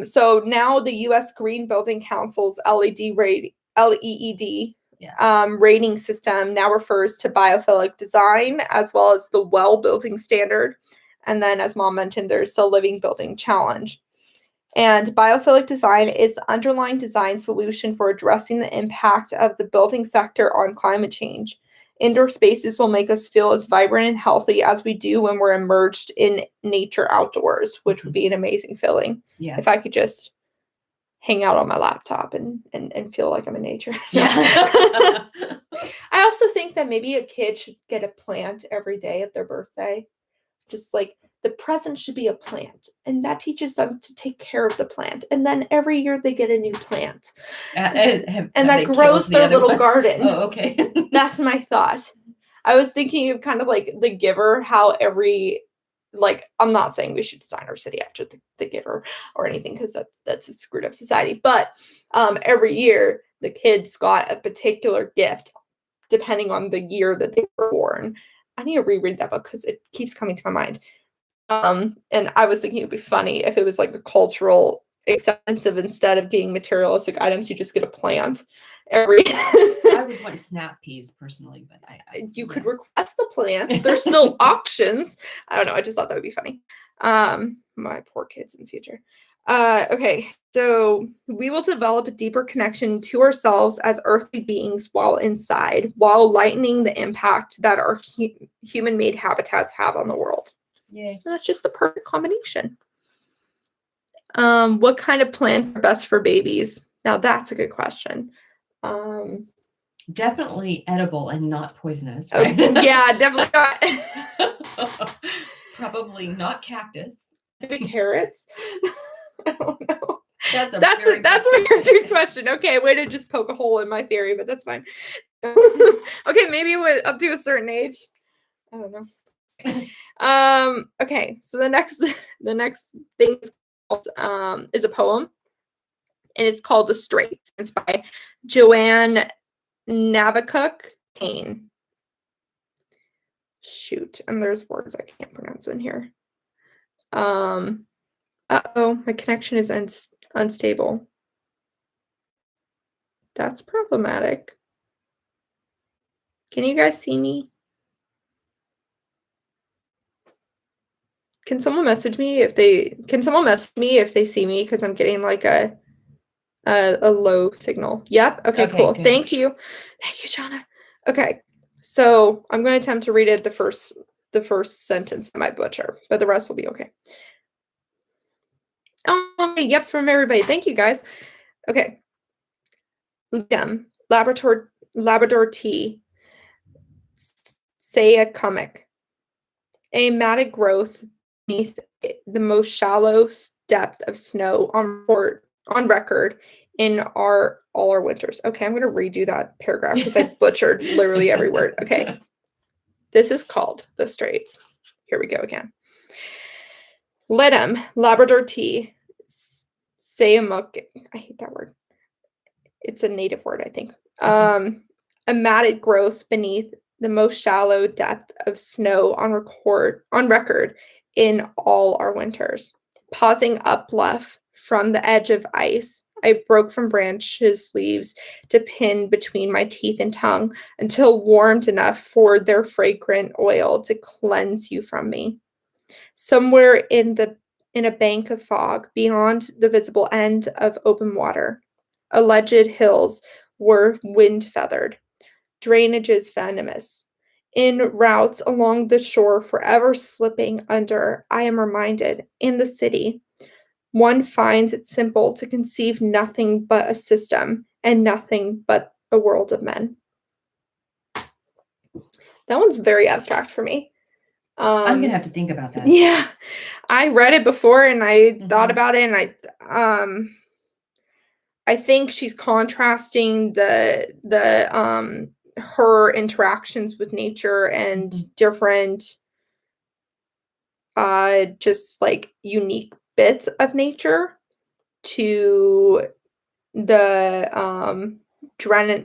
So now the U.S. Green Building Council's LEED rating system now refers to biophilic design, as well as the well building standard. And then, as Mom mentioned, there's the living building challenge. And biophilic design is the underlying design solution for addressing the impact of the building sector on climate change. Indoor spaces will make us feel as vibrant and healthy as we do when we're immersed in nature outdoors, which would be an amazing feeling. Yes. If I could just hang out on my laptop and feel like I'm in nature. Yeah. I also think that maybe a kid should get a plant every day of their birthday. Just like the present should be a plant, and that teaches them to take care of the plant. And then every year they get a new plant. And that grows their little garden. Oh, okay. That's my thought. I was thinking of kind of like The Giver, how I'm not saying we should design our city after the Giver or anything, because that's a screwed up society. But every year the kids got a particular gift depending on the year that they were born. I need to reread that book because it keeps coming to my mind. And I was thinking it'd be funny if it was like a cultural acceptance of, instead of getting materialistic items, you just get a plant every. I would want snap peas personally, but you could request the plants. There's still options. I don't know. I just thought that would be funny. My poor kids in the future. Okay, so we will develop a deeper connection to ourselves as earthly beings while inside, while lightening the impact that our human-made habitats have on the world. Yeah, that's just the perfect combination. What kind of plants are best for babies? Now that's a good question. Definitely edible and not poisonous, right? Yeah, definitely not. Probably not cactus. Maybe carrots. I don't know. That's a very good question. Okay, way to just poke a hole in my theory, but that's fine. Okay, maybe up to a certain age. I don't know. Okay, so the next thing is a poem, and it's called The Straits. It's by Joanne Navakuk Kane. Shoot, and there's words I can't pronounce in here. Uh-oh, my connection is unstable. That's problematic. Can you guys see me? Can someone message me if they see me, because I'm getting like a low signal. Yep. Okay, cool. Good. Thank you, Shauna. Okay, so I'm going to attempt to read it the first sentence. I might butcher, but the rest will be okay. Oh, yeps from everybody. Thank you, guys. Okay. Labrador tea. Say a comic. A matted growth beneath the most shallow depth of snow on record in all our winters. Okay, I'm going to redo that paragraph because I butchered literally every word. Okay. This is called The Straits. Here we go again. Let 'em, Labrador tea. Sayamuk. I hate that word. It's a native word, I think. A matted growth beneath the most shallow depth of snow on record in all our winters. Pausing up bluff from the edge of ice, I broke from branches leaves to pin between my teeth and tongue until warmed enough for their fragrant oil to cleanse you from me. Somewhere in a bank of fog, beyond the visible end of open water, alleged hills were wind-feathered, drainages venomous. In routes along the shore forever slipping under, I am reminded, in the city, one finds it simple to conceive nothing but a system and nothing but a world of men. That one's very abstract for me. I'm going to have to think about that. Yeah. I read it before and I thought about it, and I think she's contrasting the her interactions with nature and different just like unique bits of nature to the drainages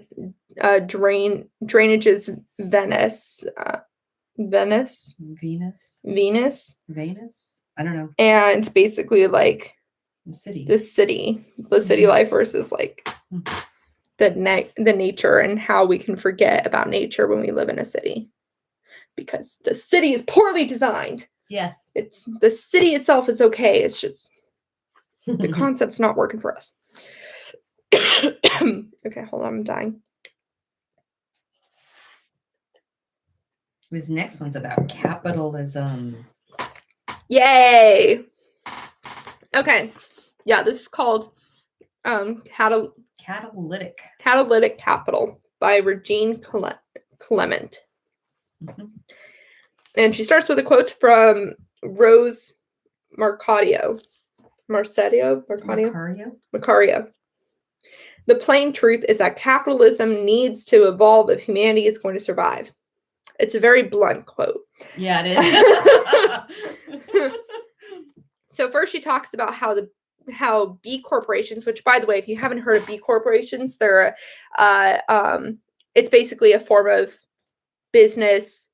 Venus. I don't know. And basically like the city life versus like the nature, and how we can forget about nature when we live in a city because the city is poorly designed. Yes. It's the city itself is okay. It's just the concept's not working for us. Okay, hold on, I'm dying. This next one's about capitalism. Yay! Okay. Yeah, this is called Catalytic Capital by Regine Clement. And she starts with a quote from Rose Macario. The plain truth is that capitalism needs to evolve if humanity is going to survive. It's a very blunt quote. Yeah, it is. So first she talks about how B corporations, which by the way, if you haven't heard of B corporations, they're it's basically a form of business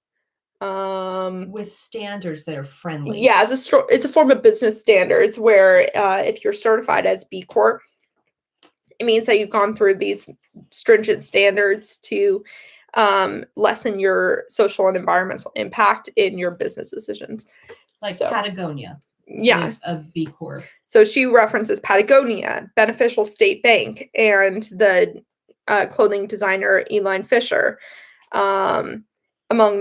with standards that are friendly. Yeah, it's a form of business standards where if you're certified as B Corp, it means that you've gone through these stringent standards to lessen your social and environmental impact in your business decisions. Like Patagonia. Yeah. Is a B Corp. So she references Patagonia, Beneficial State Bank, and the clothing designer Elaine Fisher, among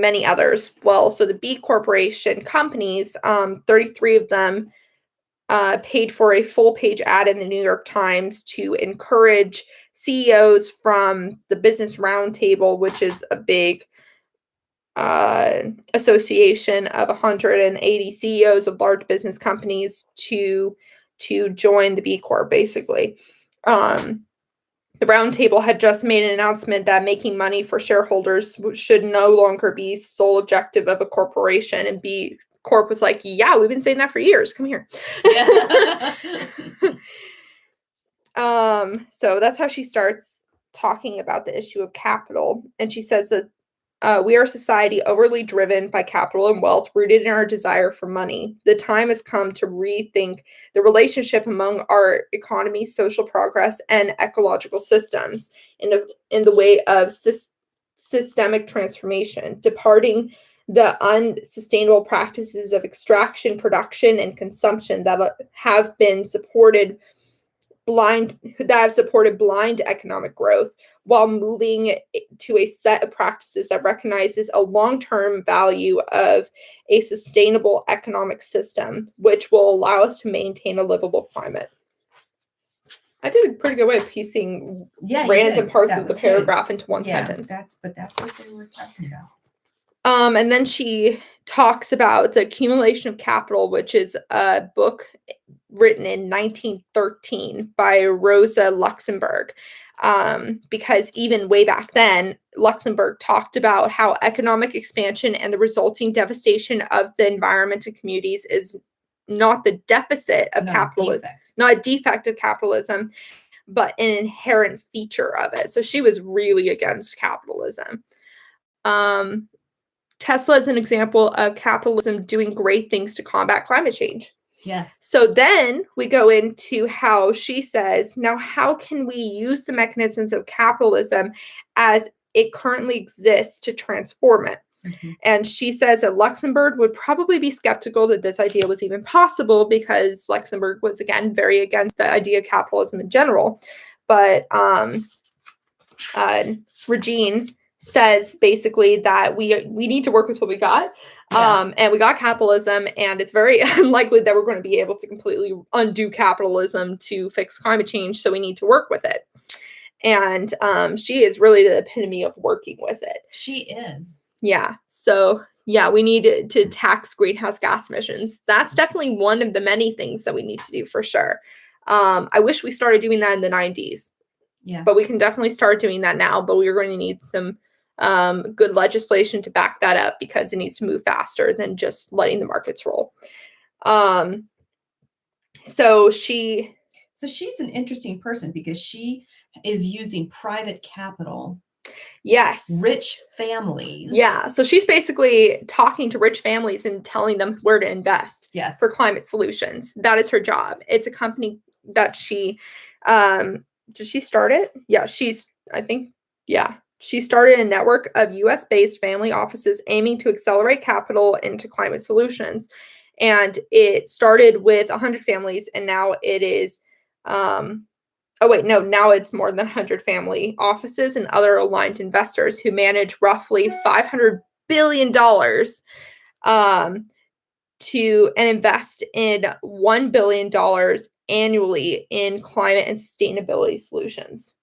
many others. Well, so the B Corporation companies, 33 of them paid for a full-page ad in the New York Times to encourage CEOs from the Business Roundtable, which is a big association of 180 CEOs of large business companies, to join the B Corp, basically. The Roundtable had just made an announcement that making money for shareholders should no longer be sole objective of a corporation, and B Corp was like, yeah, we've been saying that for years. Come here. Yeah. So that's how she starts talking about the issue of capital. And she says that we are a society overly driven by capital and wealth, rooted in our desire for money. The time has come to rethink the relationship among our economy, social progress, and ecological systems in the way of systemic transformation, departing the unsustainable practices of extraction, production, and consumption that have supported blind economic growth, while moving to a set of practices that recognizes a long-term value of a sustainable economic system, which will allow us to maintain a livable climate. I did a pretty good way of piecing random parts of the paragraph into one sentence. That's what they were talking about. And then she talks about the Accumulation of Capital, which is a book written in 1913 by Rosa Luxemburg. Because even way back then, Luxemburg talked about how economic expansion and the resulting devastation of the environment and communities is not the deficit of capitalism, not a defect of capitalism, but an inherent feature of it. So she was really against capitalism. Tesla is an example of capitalism doing great things to combat climate change. Yes. So then we go into how she says, now how can we use the mechanisms of capitalism as it currently exists to transform it? Mm-hmm. And she says that Luxembourg would probably be skeptical that this idea was even possible because Luxembourg was, again, very against the idea of capitalism in general. But Regine says basically that we need to work with what we got. And we got capitalism, and it's very unlikely that we're going to be able to completely undo capitalism to fix climate change. So we need to work with it. And she is really the epitome of working with it. She is. Yeah. So, yeah, we need to tax greenhouse gas emissions. That's definitely one of the many things that we need to do for sure. I wish we started doing that in the 90s. Yeah. But we can definitely start doing that now. But we're going to need some good legislation to back that up because it needs to move faster than just letting the markets roll. So she's an interesting person because she is using private capital. Yes. Rich families. Yeah. So she's basically talking to rich families and telling them where to invest. Yes. For climate solutions. That is her job. It's a company that she did she start it? Yeah, she started a network of US-based family offices aiming to accelerate capital into climate solutions. And it started with 100 families, and now it is now it's more than 100 family offices and other aligned investors who manage roughly $500 billion and invest in $1 billion annually in climate and sustainability solutions.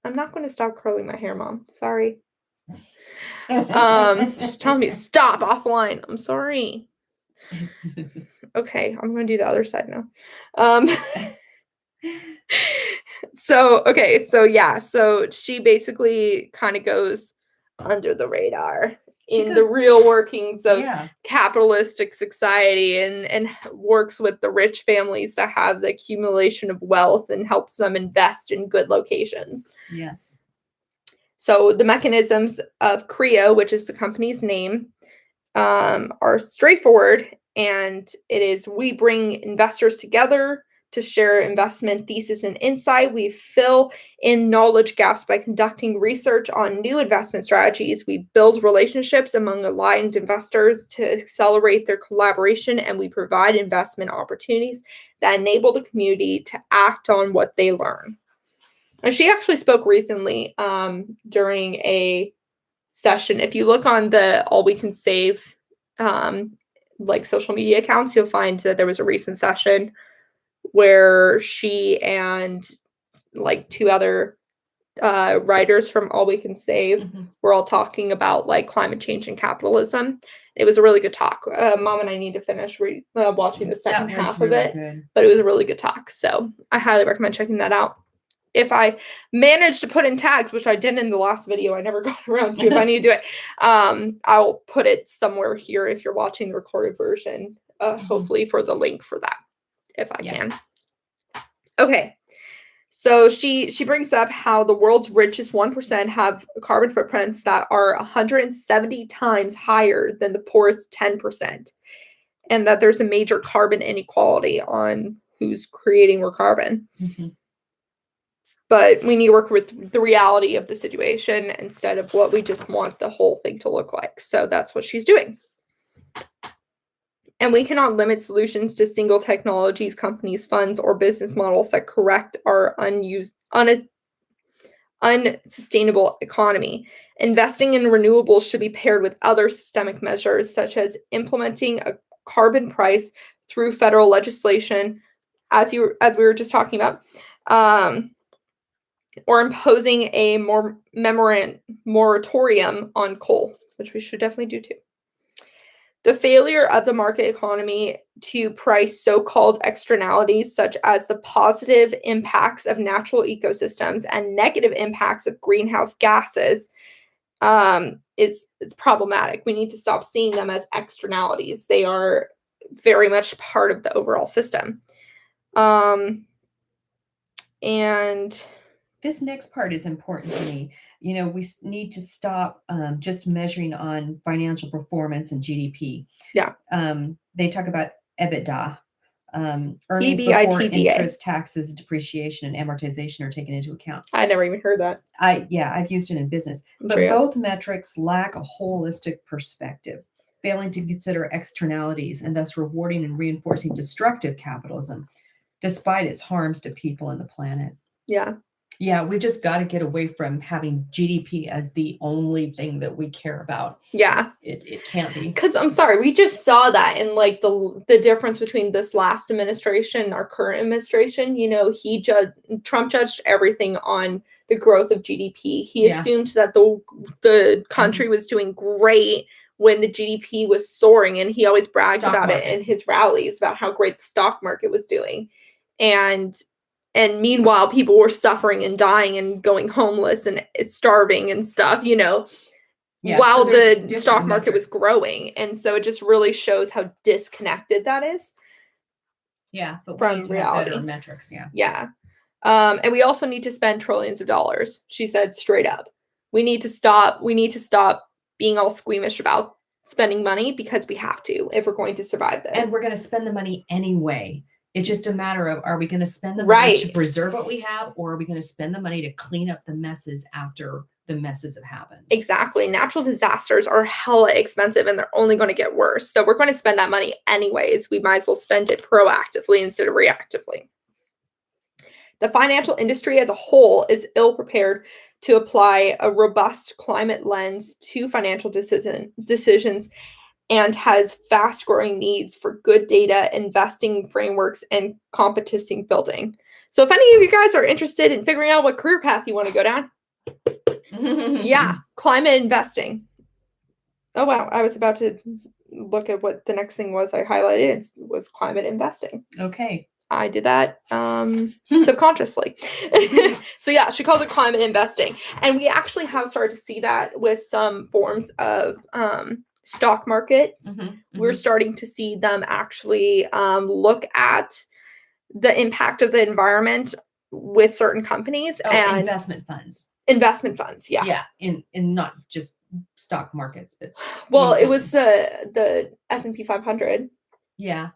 I'm not going to stop curling my hair, Mom. Sorry. She's telling me to stop offline. I'm sorry. Okay, I'm going to do the other side now. So she basically kind of goes under the radar the real workings of capitalistic society and works with the rich families that have the accumulation of wealth and helps them invest in good locations. Yes. So the mechanisms of CREO, which is the company's name, are straightforward, and it is we bring investors together to share investment thesis and insight. We fill in knowledge gaps by conducting research on new investment strategies. We build relationships among aligned investors to accelerate their collaboration, and we provide investment opportunities that enable the community to act on what they learn. And she actually spoke recently during a session. If you look on the All We Can Save social media accounts, you'll find that there was a recent session where she and two other writers from All We Can Save were all talking about climate change and capitalism. It was a really good talk. Mom and I need to finish watching the second half of it, but it was a really good talk. So I highly recommend checking that out. If I managed to put in tags, which I didn't in the last video, I never got around to. If I need to do it, I'll put it somewhere here if you're watching the recorded version, hopefully for the link for that, if I can. Okay. So she brings up how the world's richest 1% have carbon footprints that are 170 times higher than the poorest 10%, and that there's a major carbon inequality on who's creating more carbon. But we need to work with the reality of the situation instead of what we just want the whole thing to look like. So that's what she's doing. And we cannot limit solutions to single technologies, companies, funds, or business models that correct our unsustainable economy. Investing in renewables should be paired with other systemic measures, such as implementing a carbon price through federal legislation, as we were just talking about, or imposing a moratorium on coal, which we should definitely do too. The failure of the market economy to price so-called externalities, such as the positive impacts of natural ecosystems and negative impacts of greenhouse gases, is problematic. We need to stop seeing them as externalities. They are very much part of the overall system. And This next part is important to me. You know, we need to stop just measuring on financial performance and GDP. Yeah. They talk about EBITDA. Earnings before EBITDA. interest, taxes, depreciation, and amortization are taken into account. I never even heard that. I've used it in business, but both metrics lack a holistic perspective, failing to consider externalities and thus rewarding and reinforcing destructive capitalism, despite its harms to people and the planet. Yeah. Yeah, we've just got to get away from having GDP as the only thing that we care about. Yeah. It can't be. Because I'm sorry, we just saw that in like the difference between this last administration and our current administration. You know, Trump judged everything on the growth of GDP. He assumed that the country was doing great when the GDP was soaring, and he always bragged about it in his rallies about how great the stock market was doing. And meanwhile, people were suffering and dying and going homeless and starving and stuff, you know, while the stock market was growing. And so it just really shows how disconnected that is. Yeah, but from we need to reality. have better metrics. Yeah. Yeah. And we also need to spend trillions of dollars. She said straight up. We need to stop being all squeamish about spending money, because we have to if we're going to survive this. And we're going to spend the money anyway. It's just a matter of, are we going to spend the money to preserve what we have, or are we going to spend the money to clean up the messes after the messes have happened? Exactly. Natural disasters are hella expensive, and they're only going to get worse. So we're going to spend that money anyways. We might as well spend it proactively instead of reactively. The financial industry as a whole is ill-prepared to apply a robust climate lens to financial decisions, and has fast-growing needs for good data, investing frameworks, and competition building. So if any of you guys are interested in figuring out what career path you want to go down, yeah, climate investing. Oh, wow. I was about to look at what the next thing was I highlighted. It was climate investing. Okay. I did that subconsciously. So yeah, she calls it climate investing. And we actually have started to see that with some forms of stock markets. We're starting to see them actually look at the impact of the environment with certain companies. And investment funds. Investment funds, yeah. Yeah, in not just stock markets, but it was the S&P 500. Yeah.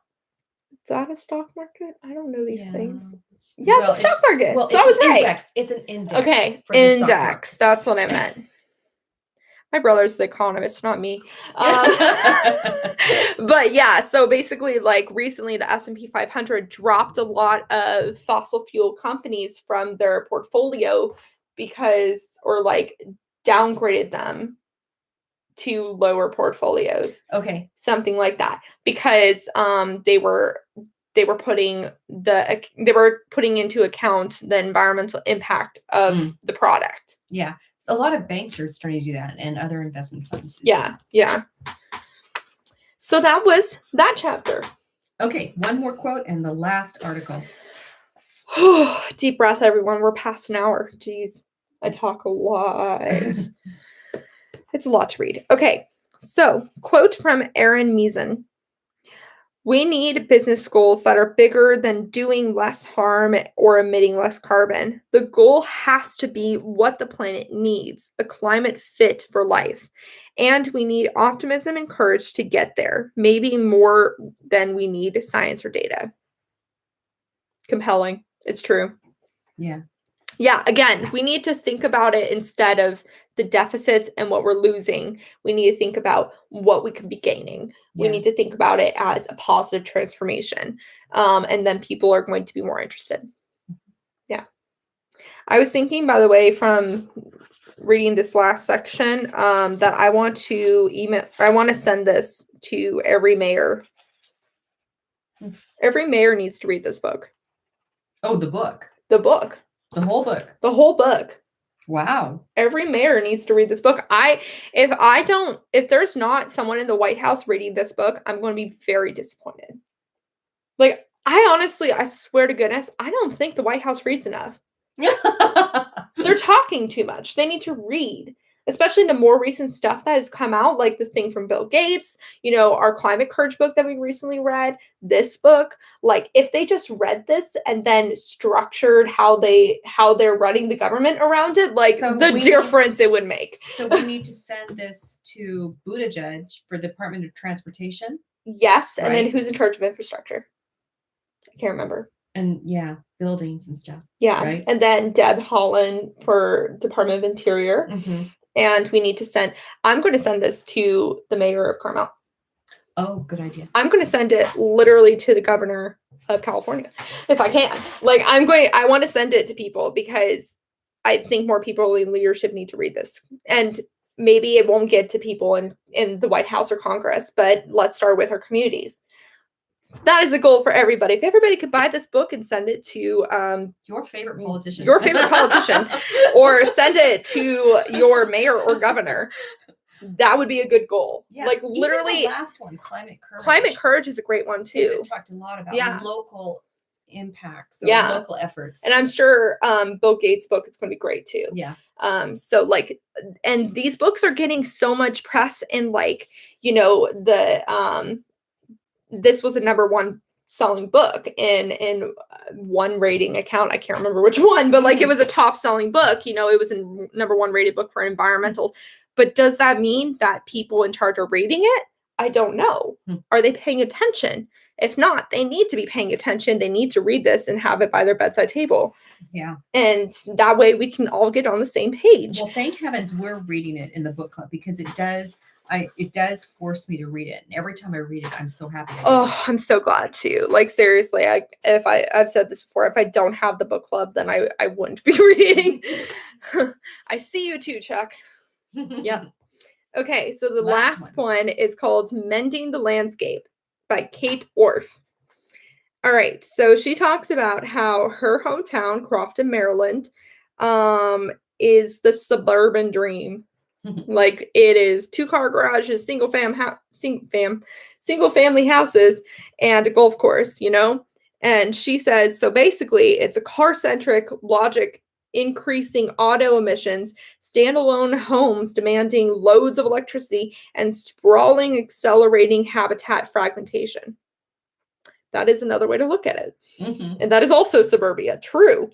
Is that a stock market? I don't know these things. Yeah, it's a stock market. Well, so I was right. Index. It's an index. Okay, index. That's what I meant. My brother's the economist, not me. But yeah, so basically, like recently, the S&P 500 dropped a lot of fossil fuel companies from their portfolio downgraded them to lower portfolios. Okay. Something like that, because they were putting into account the environmental impact of the product. Yeah. A lot of banks are starting to do that, and other investment funds. Yeah. So that was that chapter. Okay, one more quote and the last article. Deep breath, everyone. We're past an hour. Jeez, I talk a lot. It's a lot to read. Okay, so quote from Aaron Meason. We need business goals that are bigger than doing less harm or emitting less carbon. The goal has to be what the planet needs, a climate fit for life. And we need optimism and courage to get there, maybe more than we need science or data. Compelling. It's true. Yeah. Yeah, again, we need to think about it instead of the deficits and what we're losing. We need to think about what we could be gaining. We need to think about it as a positive transformation. And then people are going to be more interested. Yeah. I was thinking, by the way, from reading this last section, that I want to send this to every mayor. Every mayor needs to read this book. Oh, the book. The book. The whole book. The whole book. Wow. Every mayor needs to read this book. If there's not someone in the White House reading this book, I'm going to be very disappointed. Like, I swear to goodness, I don't think the White House reads enough. They're talking too much. They need to read. especially the more recent stuff that has come out, like the thing from Bill Gates, our Climate Courage book that we recently read, this book, like if they just read this and then structured how they're running the government around it, like the difference it would make. So we need to send this to Buttigieg for the Department of Transportation. Yes, and then who's in charge of infrastructure? I can't remember. And buildings and stuff. Yeah, right? And then Deb Haaland for Department of Interior. Mm-hmm. And we need to I'm going to send this to the mayor of Carmel. Oh, good idea. I'm going to send it literally to the governor of California, if I can. Like, I want to send it to people because I think more people in leadership need to read this. And maybe it won't get to people in the White House or Congress, but let's start with our communities. That is a goal for everybody. If everybody could buy this book and send it to your favorite politician, or send it to your mayor or governor, that would be a good goal. Yeah, like literally, even the last one, Climate Courage. Climate Courage is a great one too. It talked a lot about local impacts, or local efforts, and I'm sure Bill Gates' book is going to be great too. Yeah. So like, and these books are getting so much press, and like, this was a #1 selling book in one rating account. I can't remember which one, but like it was a top selling book. It was a #1 rated book for environmental. But does that mean that people in charge are reading it? I don't know. Are they paying attention? If not, they need to be paying attention. They need to read this and have it by their bedside table. Yeah. And that way we can all get on the same page. Well, thank heavens we're reading it in the book club, because it does force me to read it. And every time I read it, I'm so happy. I'm so glad too. Like seriously, I've said this before, if I don't have the book club, then I wouldn't be reading. I see you too, Chuck. Yeah. Okay, so the last one is called Mending the Landscape by Kate Orff. All right, so she talks about how her hometown, Crofton, Maryland, is the suburban dream. Like it is 2-car garages, single family houses, and a golf course, And she says, so basically it's a car-centric logic, increasing auto emissions, standalone homes demanding loads of electricity, and sprawling, accelerating habitat fragmentation. That is another way to look at it. Mm-hmm. And that is also suburbia. True.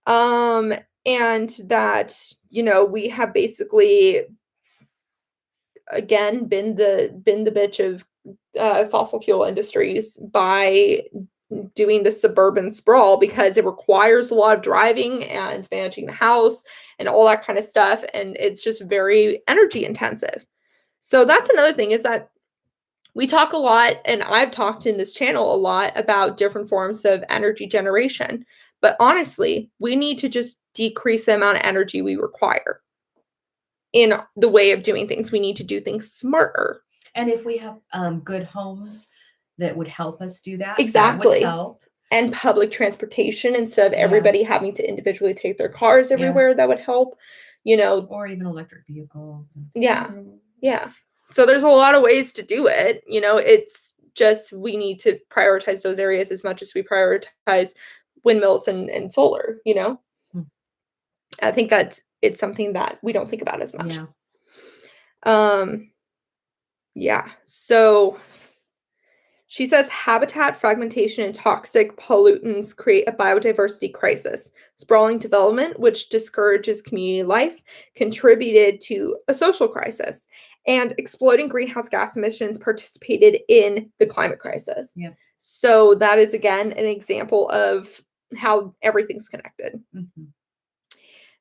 And that, we have basically, again, been the bitch of fossil fuel industries by doing the suburban sprawl, because it requires a lot of driving and managing the house and all that kind of stuff. And it's just very energy intensive. So that's another thing, is that we talk a lot, and I've talked in this channel a lot about different forms of energy generation. But honestly, we need to just decrease the amount of energy we require in the way of doing things. We need to do things smarter. And if we have good homes that would help us do that. Exactly. That would help. And public transportation, instead of everybody having to individually take their cars everywhere, that would help, Or even electric vehicles. Yeah. So there's a lot of ways to do it. It's just, we need to prioritize those areas as much as we prioritize windmills and solar, I think it's something that we don't think about as much. So she says habitat fragmentation and toxic pollutants create a biodiversity crisis. Sprawling development, which discourages community life, contributed to a social crisis. And exploding greenhouse gas emissions participated in the climate crisis. Yeah. So that is, again, an example of how everything's connected. Mm-hmm.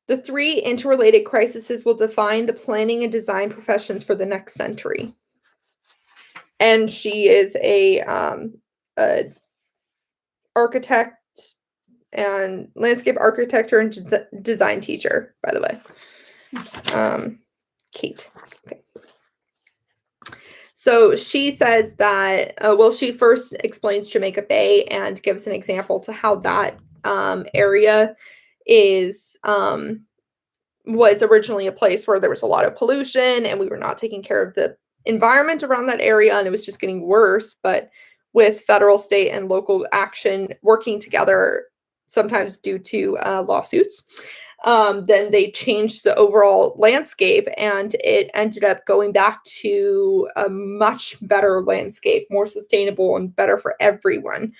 The 3 interrelated crises will define the planning and design professions for the next century. And she is a architect and landscape architecture and design teacher, by the way. Kate. Okay. So she says that, she first explains Jamaica Bay and gives an example to how that area was originally a place where there was a lot of pollution, and we were not taking care of the environment around that area, and it was just getting worse. But with federal, state, and local action working together, sometimes due to lawsuits, then they changed the overall landscape, and it ended up going back to a much better landscape, more sustainable and better for everyone.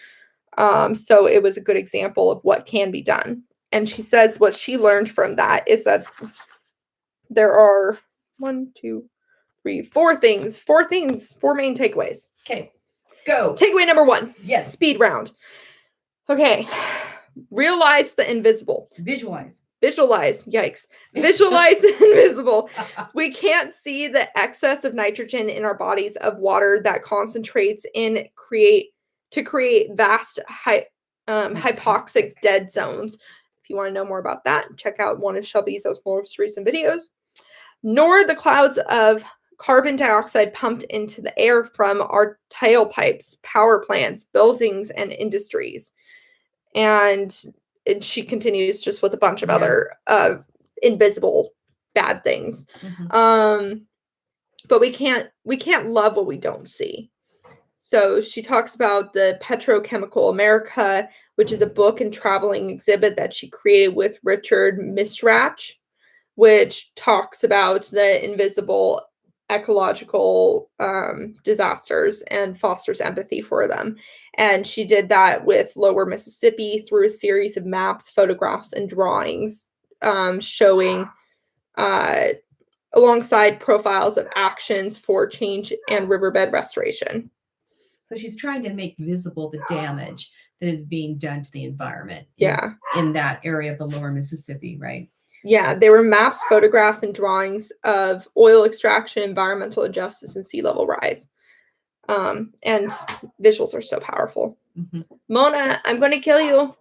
So it was a good example of what can be done. And she says what she learned from that is that there are 4 main takeaways. Okay, go. Takeaway number 1. Yes. Speed round. Okay. Realize the invisible. Visualize. Yikes. Visualize the invisible. We can't see the excess of nitrogen in our bodies of water that concentrates to create vast hypoxic dead zones. If you want to know more about that, check out one of Shelby's most recent videos. Nor the clouds of carbon dioxide pumped into the air from our tailpipes, power plants, buildings, and industries. And she continues just with a bunch of other invisible bad things. But we can't love what we don't see. So she talks about the Petrochemical America, which is a book and traveling exhibit that she created with Richard Misrach, which talks about the invisible ecological disasters and fosters empathy for them. And she did that with Lower Mississippi through a series of maps, photographs, and drawings showing alongside profiles of actions for change and riverbed restoration. So she's trying to make visible the damage that is being done to the environment in that area of the Lower Mississippi, right? Yeah, they were maps, photographs, and drawings of oil extraction, environmental injustice, and sea level rise. And visuals are so powerful. Mona, I'm going to kill you.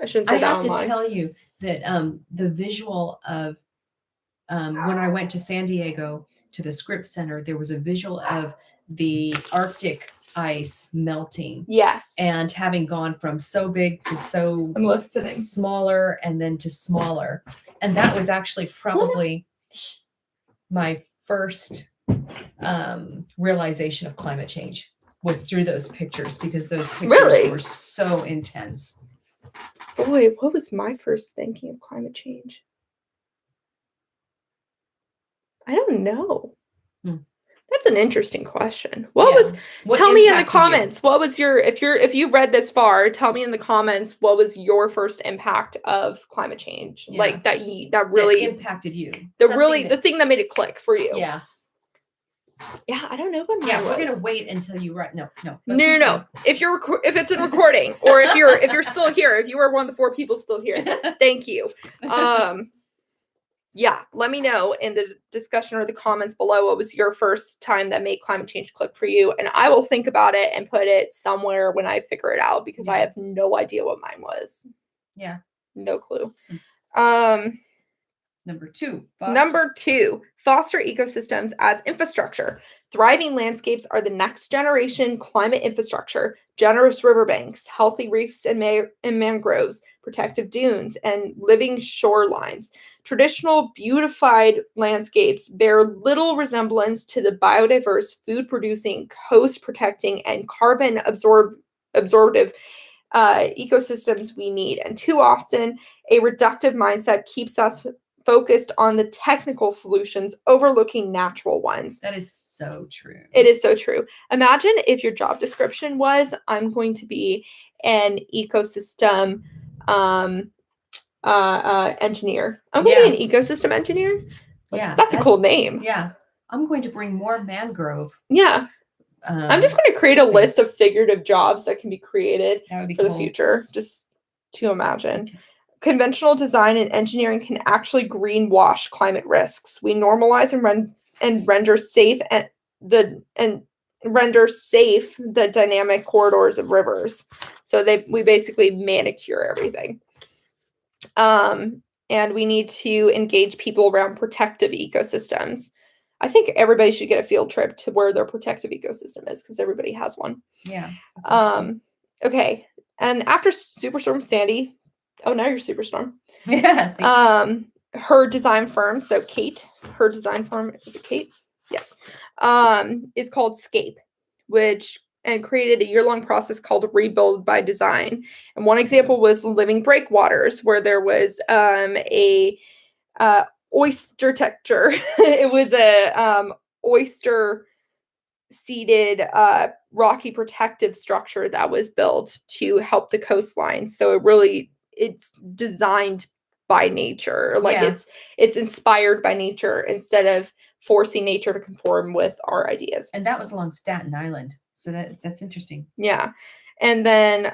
I shouldn't say that online. I have to tell you that the visual of when I went to San Diego to the Scripps Center, there was a visual of the Arctic ice melting. Yes. And having gone from so big to so smaller and then to smaller. And that was actually probably my first realization of climate change was through those pictures, because those pictures were so intense. Boy, what was my first thinking of climate change? I don't know. That's an interesting question. Tell me in the comments, what was your, if you've read this far, tell me in the comments, what was your first impact of climate change? Like that really impacted you. The thing that made it click for you. Yeah. Yeah, I don't know what mine was. We're gonna wait until you write. No. No. If it's in recording, or if you're still here, if you were one of the 4 people still here, thank you. Yeah, let me know in the discussion or the comments below what was your first time that made climate change click for you, and I will think about it and put it somewhere when I figure it out, because I have no idea what mine was. Yeah, no clue. Number 2, foster ecosystems as infrastructure. Thriving landscapes are the next generation climate infrastructure. Generous riverbanks, healthy reefs and mangroves, protective dunes, and living shorelines. Traditional beautified landscapes bear little resemblance to the biodiverse, food-producing, coast-protecting, and carbon-absorptive ecosystems we need. And too often, a reductive mindset keeps us focused on the technical solutions, overlooking natural ones. That is so true. It is so true. Imagine if your job description was, I'm going to be an ecosystem engineer. I'm going to be an ecosystem engineer. That's a cool name. Yeah. I'm going to bring more mangrove. Yeah. I'm just going to create a list of figurative jobs that can be created for the future, just to imagine. Okay. Conventional design and engineering can actually greenwash climate risks. We normalize and render safe the dynamic corridors of rivers. So we basically manicure everything. And we need to engage people around protective ecosystems. I think everybody should get a field trip to where their protective ecosystem is, because everybody has one. Yeah. Okay. And after Superstorm Sandy, now you're Superstorm. Yeah. Her design firm, so Kate, her design firm, is it Kate? Yes. Is called Scape, which and created a year-long process called Rebuild by Design. And one example was Living Breakwaters, where there was a oyster texture. It was a oyster seeded rocky protective structure that was built to help the coastline. So it's designed by nature. Like Yeah. it's inspired by nature instead of forcing nature to conform with our ideas. And that was along Staten Island. So that's interesting. Yeah. And then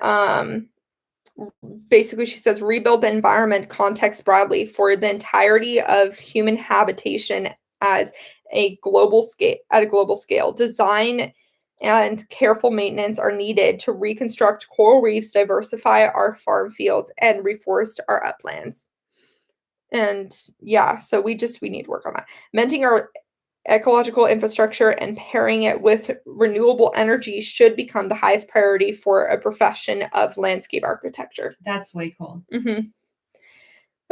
basically she says rebuild the environment context broadly for the entirety of human habitation as a global scale. Design and careful maintenance are needed to reconstruct coral reefs, diversify our farm fields, and reforest our uplands. And yeah, so we need to work on that. Mending our ecological infrastructure and pairing it with renewable energy should become the highest priority for a profession of landscape architecture. That's way cool. Mm-hmm.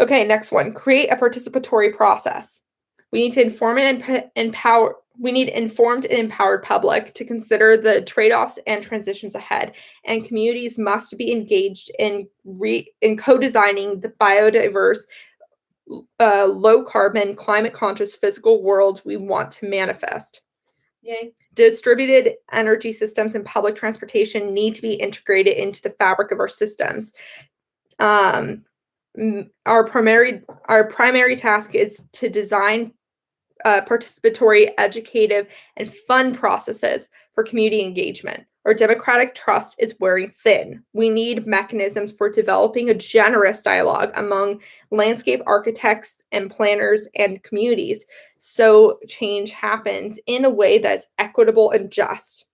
Okay, next one. Create a participatory process. We need to informed and empowered public to consider the trade-offs and transitions ahead, and communities must be engaged in co-designing the biodiverse, low-carbon, climate-conscious physical world we want to manifest. Yay. Distributed energy systems and public transportation need to be integrated into the fabric of our systems. Our primary task is to design participatory, educative, and fun processes for community engagement. Our democratic trust is wearing thin. We need mechanisms for developing a generous dialogue among landscape architects and planners and communities, so change happens in a way that's equitable and just.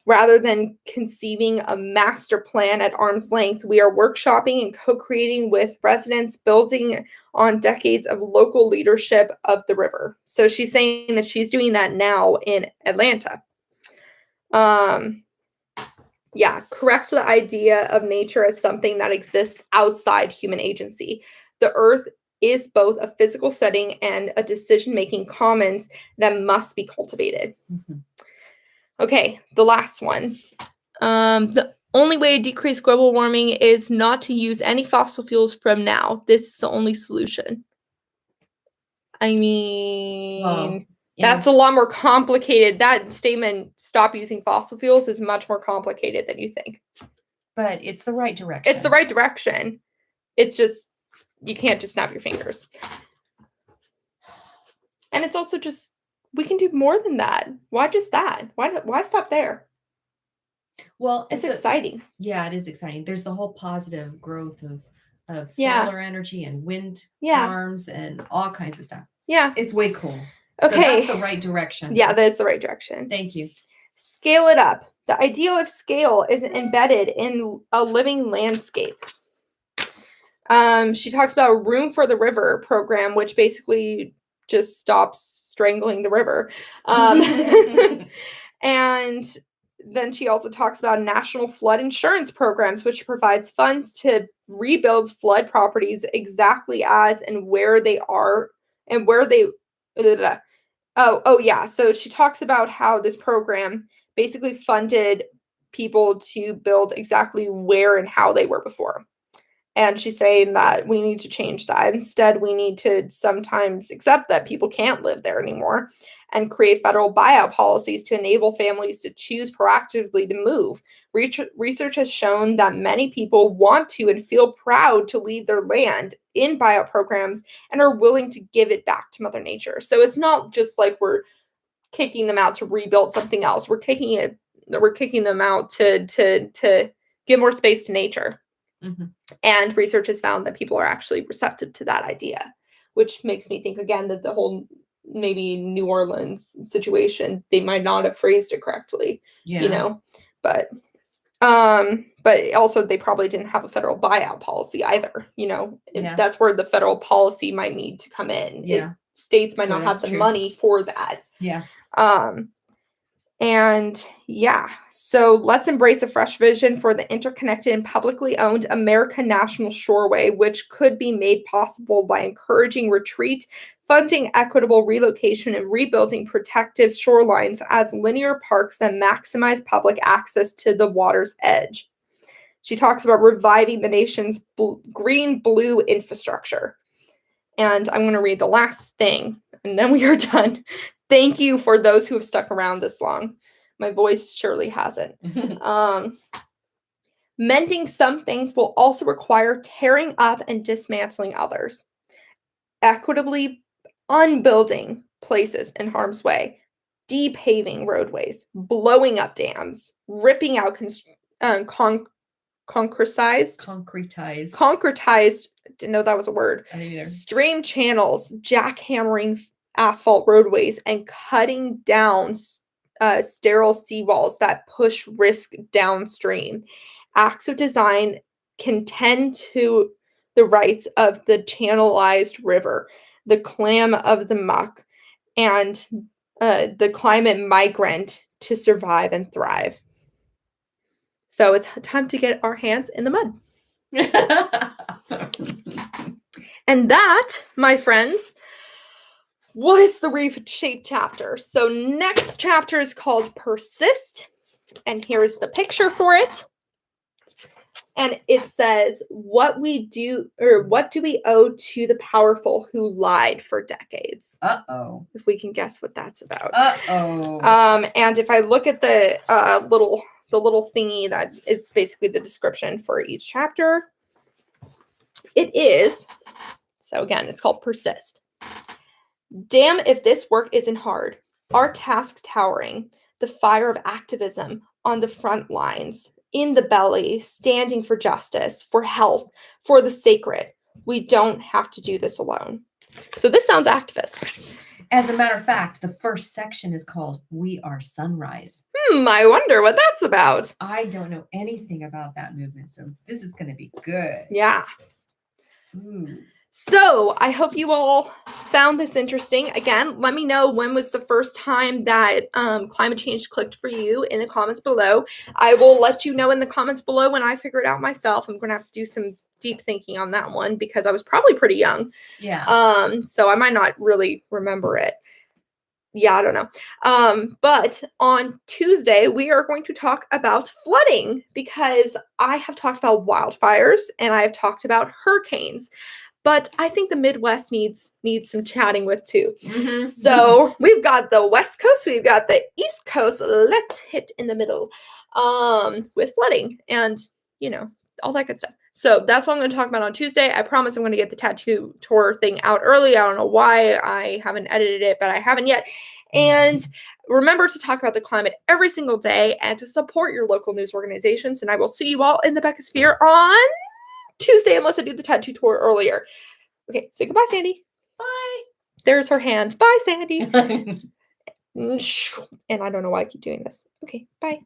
Rather than conceiving a master plan at arm's length, we are workshopping and co-creating with residents, building on decades of local leadership of the river. So she's saying that she's doing that now in Atlanta. Yeah, correct the idea of nature as something that exists outside human agency. The earth is both a physical setting and a decision-making commons that must be cultivated. Mm-hmm. Okay, the last one. The only way to decrease global warming is not to use any fossil fuels from now. This is the only solution. I mean, that's a lot more complicated. That statement, stop using fossil fuels, is much more complicated than you think. But it's the right direction. It's the right direction. It's just, you can't just snap your fingers. And it's also just, we can do more than that. Why just that? Why stop there? Well, it's exciting. Yeah, it is exciting. There's the whole positive growth of solar energy and wind farms and all kinds of stuff. Yeah. It's way cool. Okay. So that's the right direction. Yeah, that is the right direction. Thank you. Scale it up. The ideal of scale is embedded in a living landscape. She talks about a Room for the River program, which basically just stops strangling the river. And then she also talks about national flood insurance programs, which provides funds to rebuild flood properties exactly as and where they are and where they. Yeah. So she talks about how this program basically funded people to build exactly where and how they were before. And she's saying that we need to change that. Instead, we need to sometimes accept that people can't live there anymore and create federal buyout policies to enable families to choose proactively to move. Research has shown that many people want to and feel proud to leave their land in buyout programs and are willing to give it back to Mother Nature. So it's not just like we're kicking them out to rebuild something else. We're kicking them out to give more space to nature. Mm-hmm. And research has found that people are actually receptive to that idea, which makes me think again that the whole maybe New Orleans situation, they might not have phrased it correctly, but also they probably didn't have a federal buyout policy either, That's where the federal policy might need to come in. Yeah. States might not have the money for that. Yeah. And yeah, so let's embrace a fresh vision for the interconnected and publicly owned American National Shoreway, which could be made possible by encouraging retreat, funding equitable relocation, and rebuilding protective shorelines as linear parks that maximize public access to the water's edge. She talks about reviving the nation's green-blue infrastructure. And I'm going to read the last thing, and then we are done. Thank you for those who have stuck around this long. My voice surely hasn't. Mending some things will also require tearing up and dismantling others. Equitably unbuilding places in harm's way. Depaving roadways. Blowing up dams. Ripping out concretized, didn't know that was a word. I didn't either. Stream channels, jackhammering asphalt roadways, and cutting down sterile seawalls that push risk downstream. Acts of design can tend to the rights of the channelized river, the clam of the muck, and the climate migrant to survive and thrive. So it's time to get our hands in the mud. And that, my friends, was the Reshaping chapter. So next chapter is called Persist. And here's the picture for it. And it says, what do we owe to the powerful who lied for decades? Uh-oh. If we can guess what that's about. Uh-oh. And if I look at the little thingy that is basically the description for each chapter, it is, so again, it's called Persist. Damn if this work isn't hard. Our task towering. The fire of activism on the front lines. In the belly, standing for justice, for health, for the sacred. We don't have to do this alone. So this sounds activist. As a matter of fact, the first section is called We Are Sunrise. I wonder what that's about. I don't know anything about that movement, so this is going to be good. Yeah. Ooh. So I hope you all found this interesting. Again, let me know when was the first time that climate change clicked for you in the comments below. I will let you know in the comments below when I figure it out myself. I'm going to have to do some deep thinking on that one because I was probably pretty young. Yeah. So I might not really remember it. Yeah, I don't know. But on Tuesday, we are going to talk about flooding because I have talked about wildfires and I have talked about hurricanes. But I think the Midwest needs some chatting with too. Mm-hmm. So we've got the West Coast, we've got the East Coast. Let's hit in the middle with flooding and, all that good stuff. So that's what I'm going to talk about on Tuesday. I promise I'm going to get the tattoo tour thing out early. I don't know why I haven't edited it, but I haven't yet. And remember to talk about the climate every single day and to support your local news organizations. And I will see you all in the Beckosphere on Tuesday, unless I do the tattoo tour earlier. Okay, say goodbye, Sandy. Bye. There's her hand. Bye, Sandy. And I don't know why I keep doing this. Okay, bye.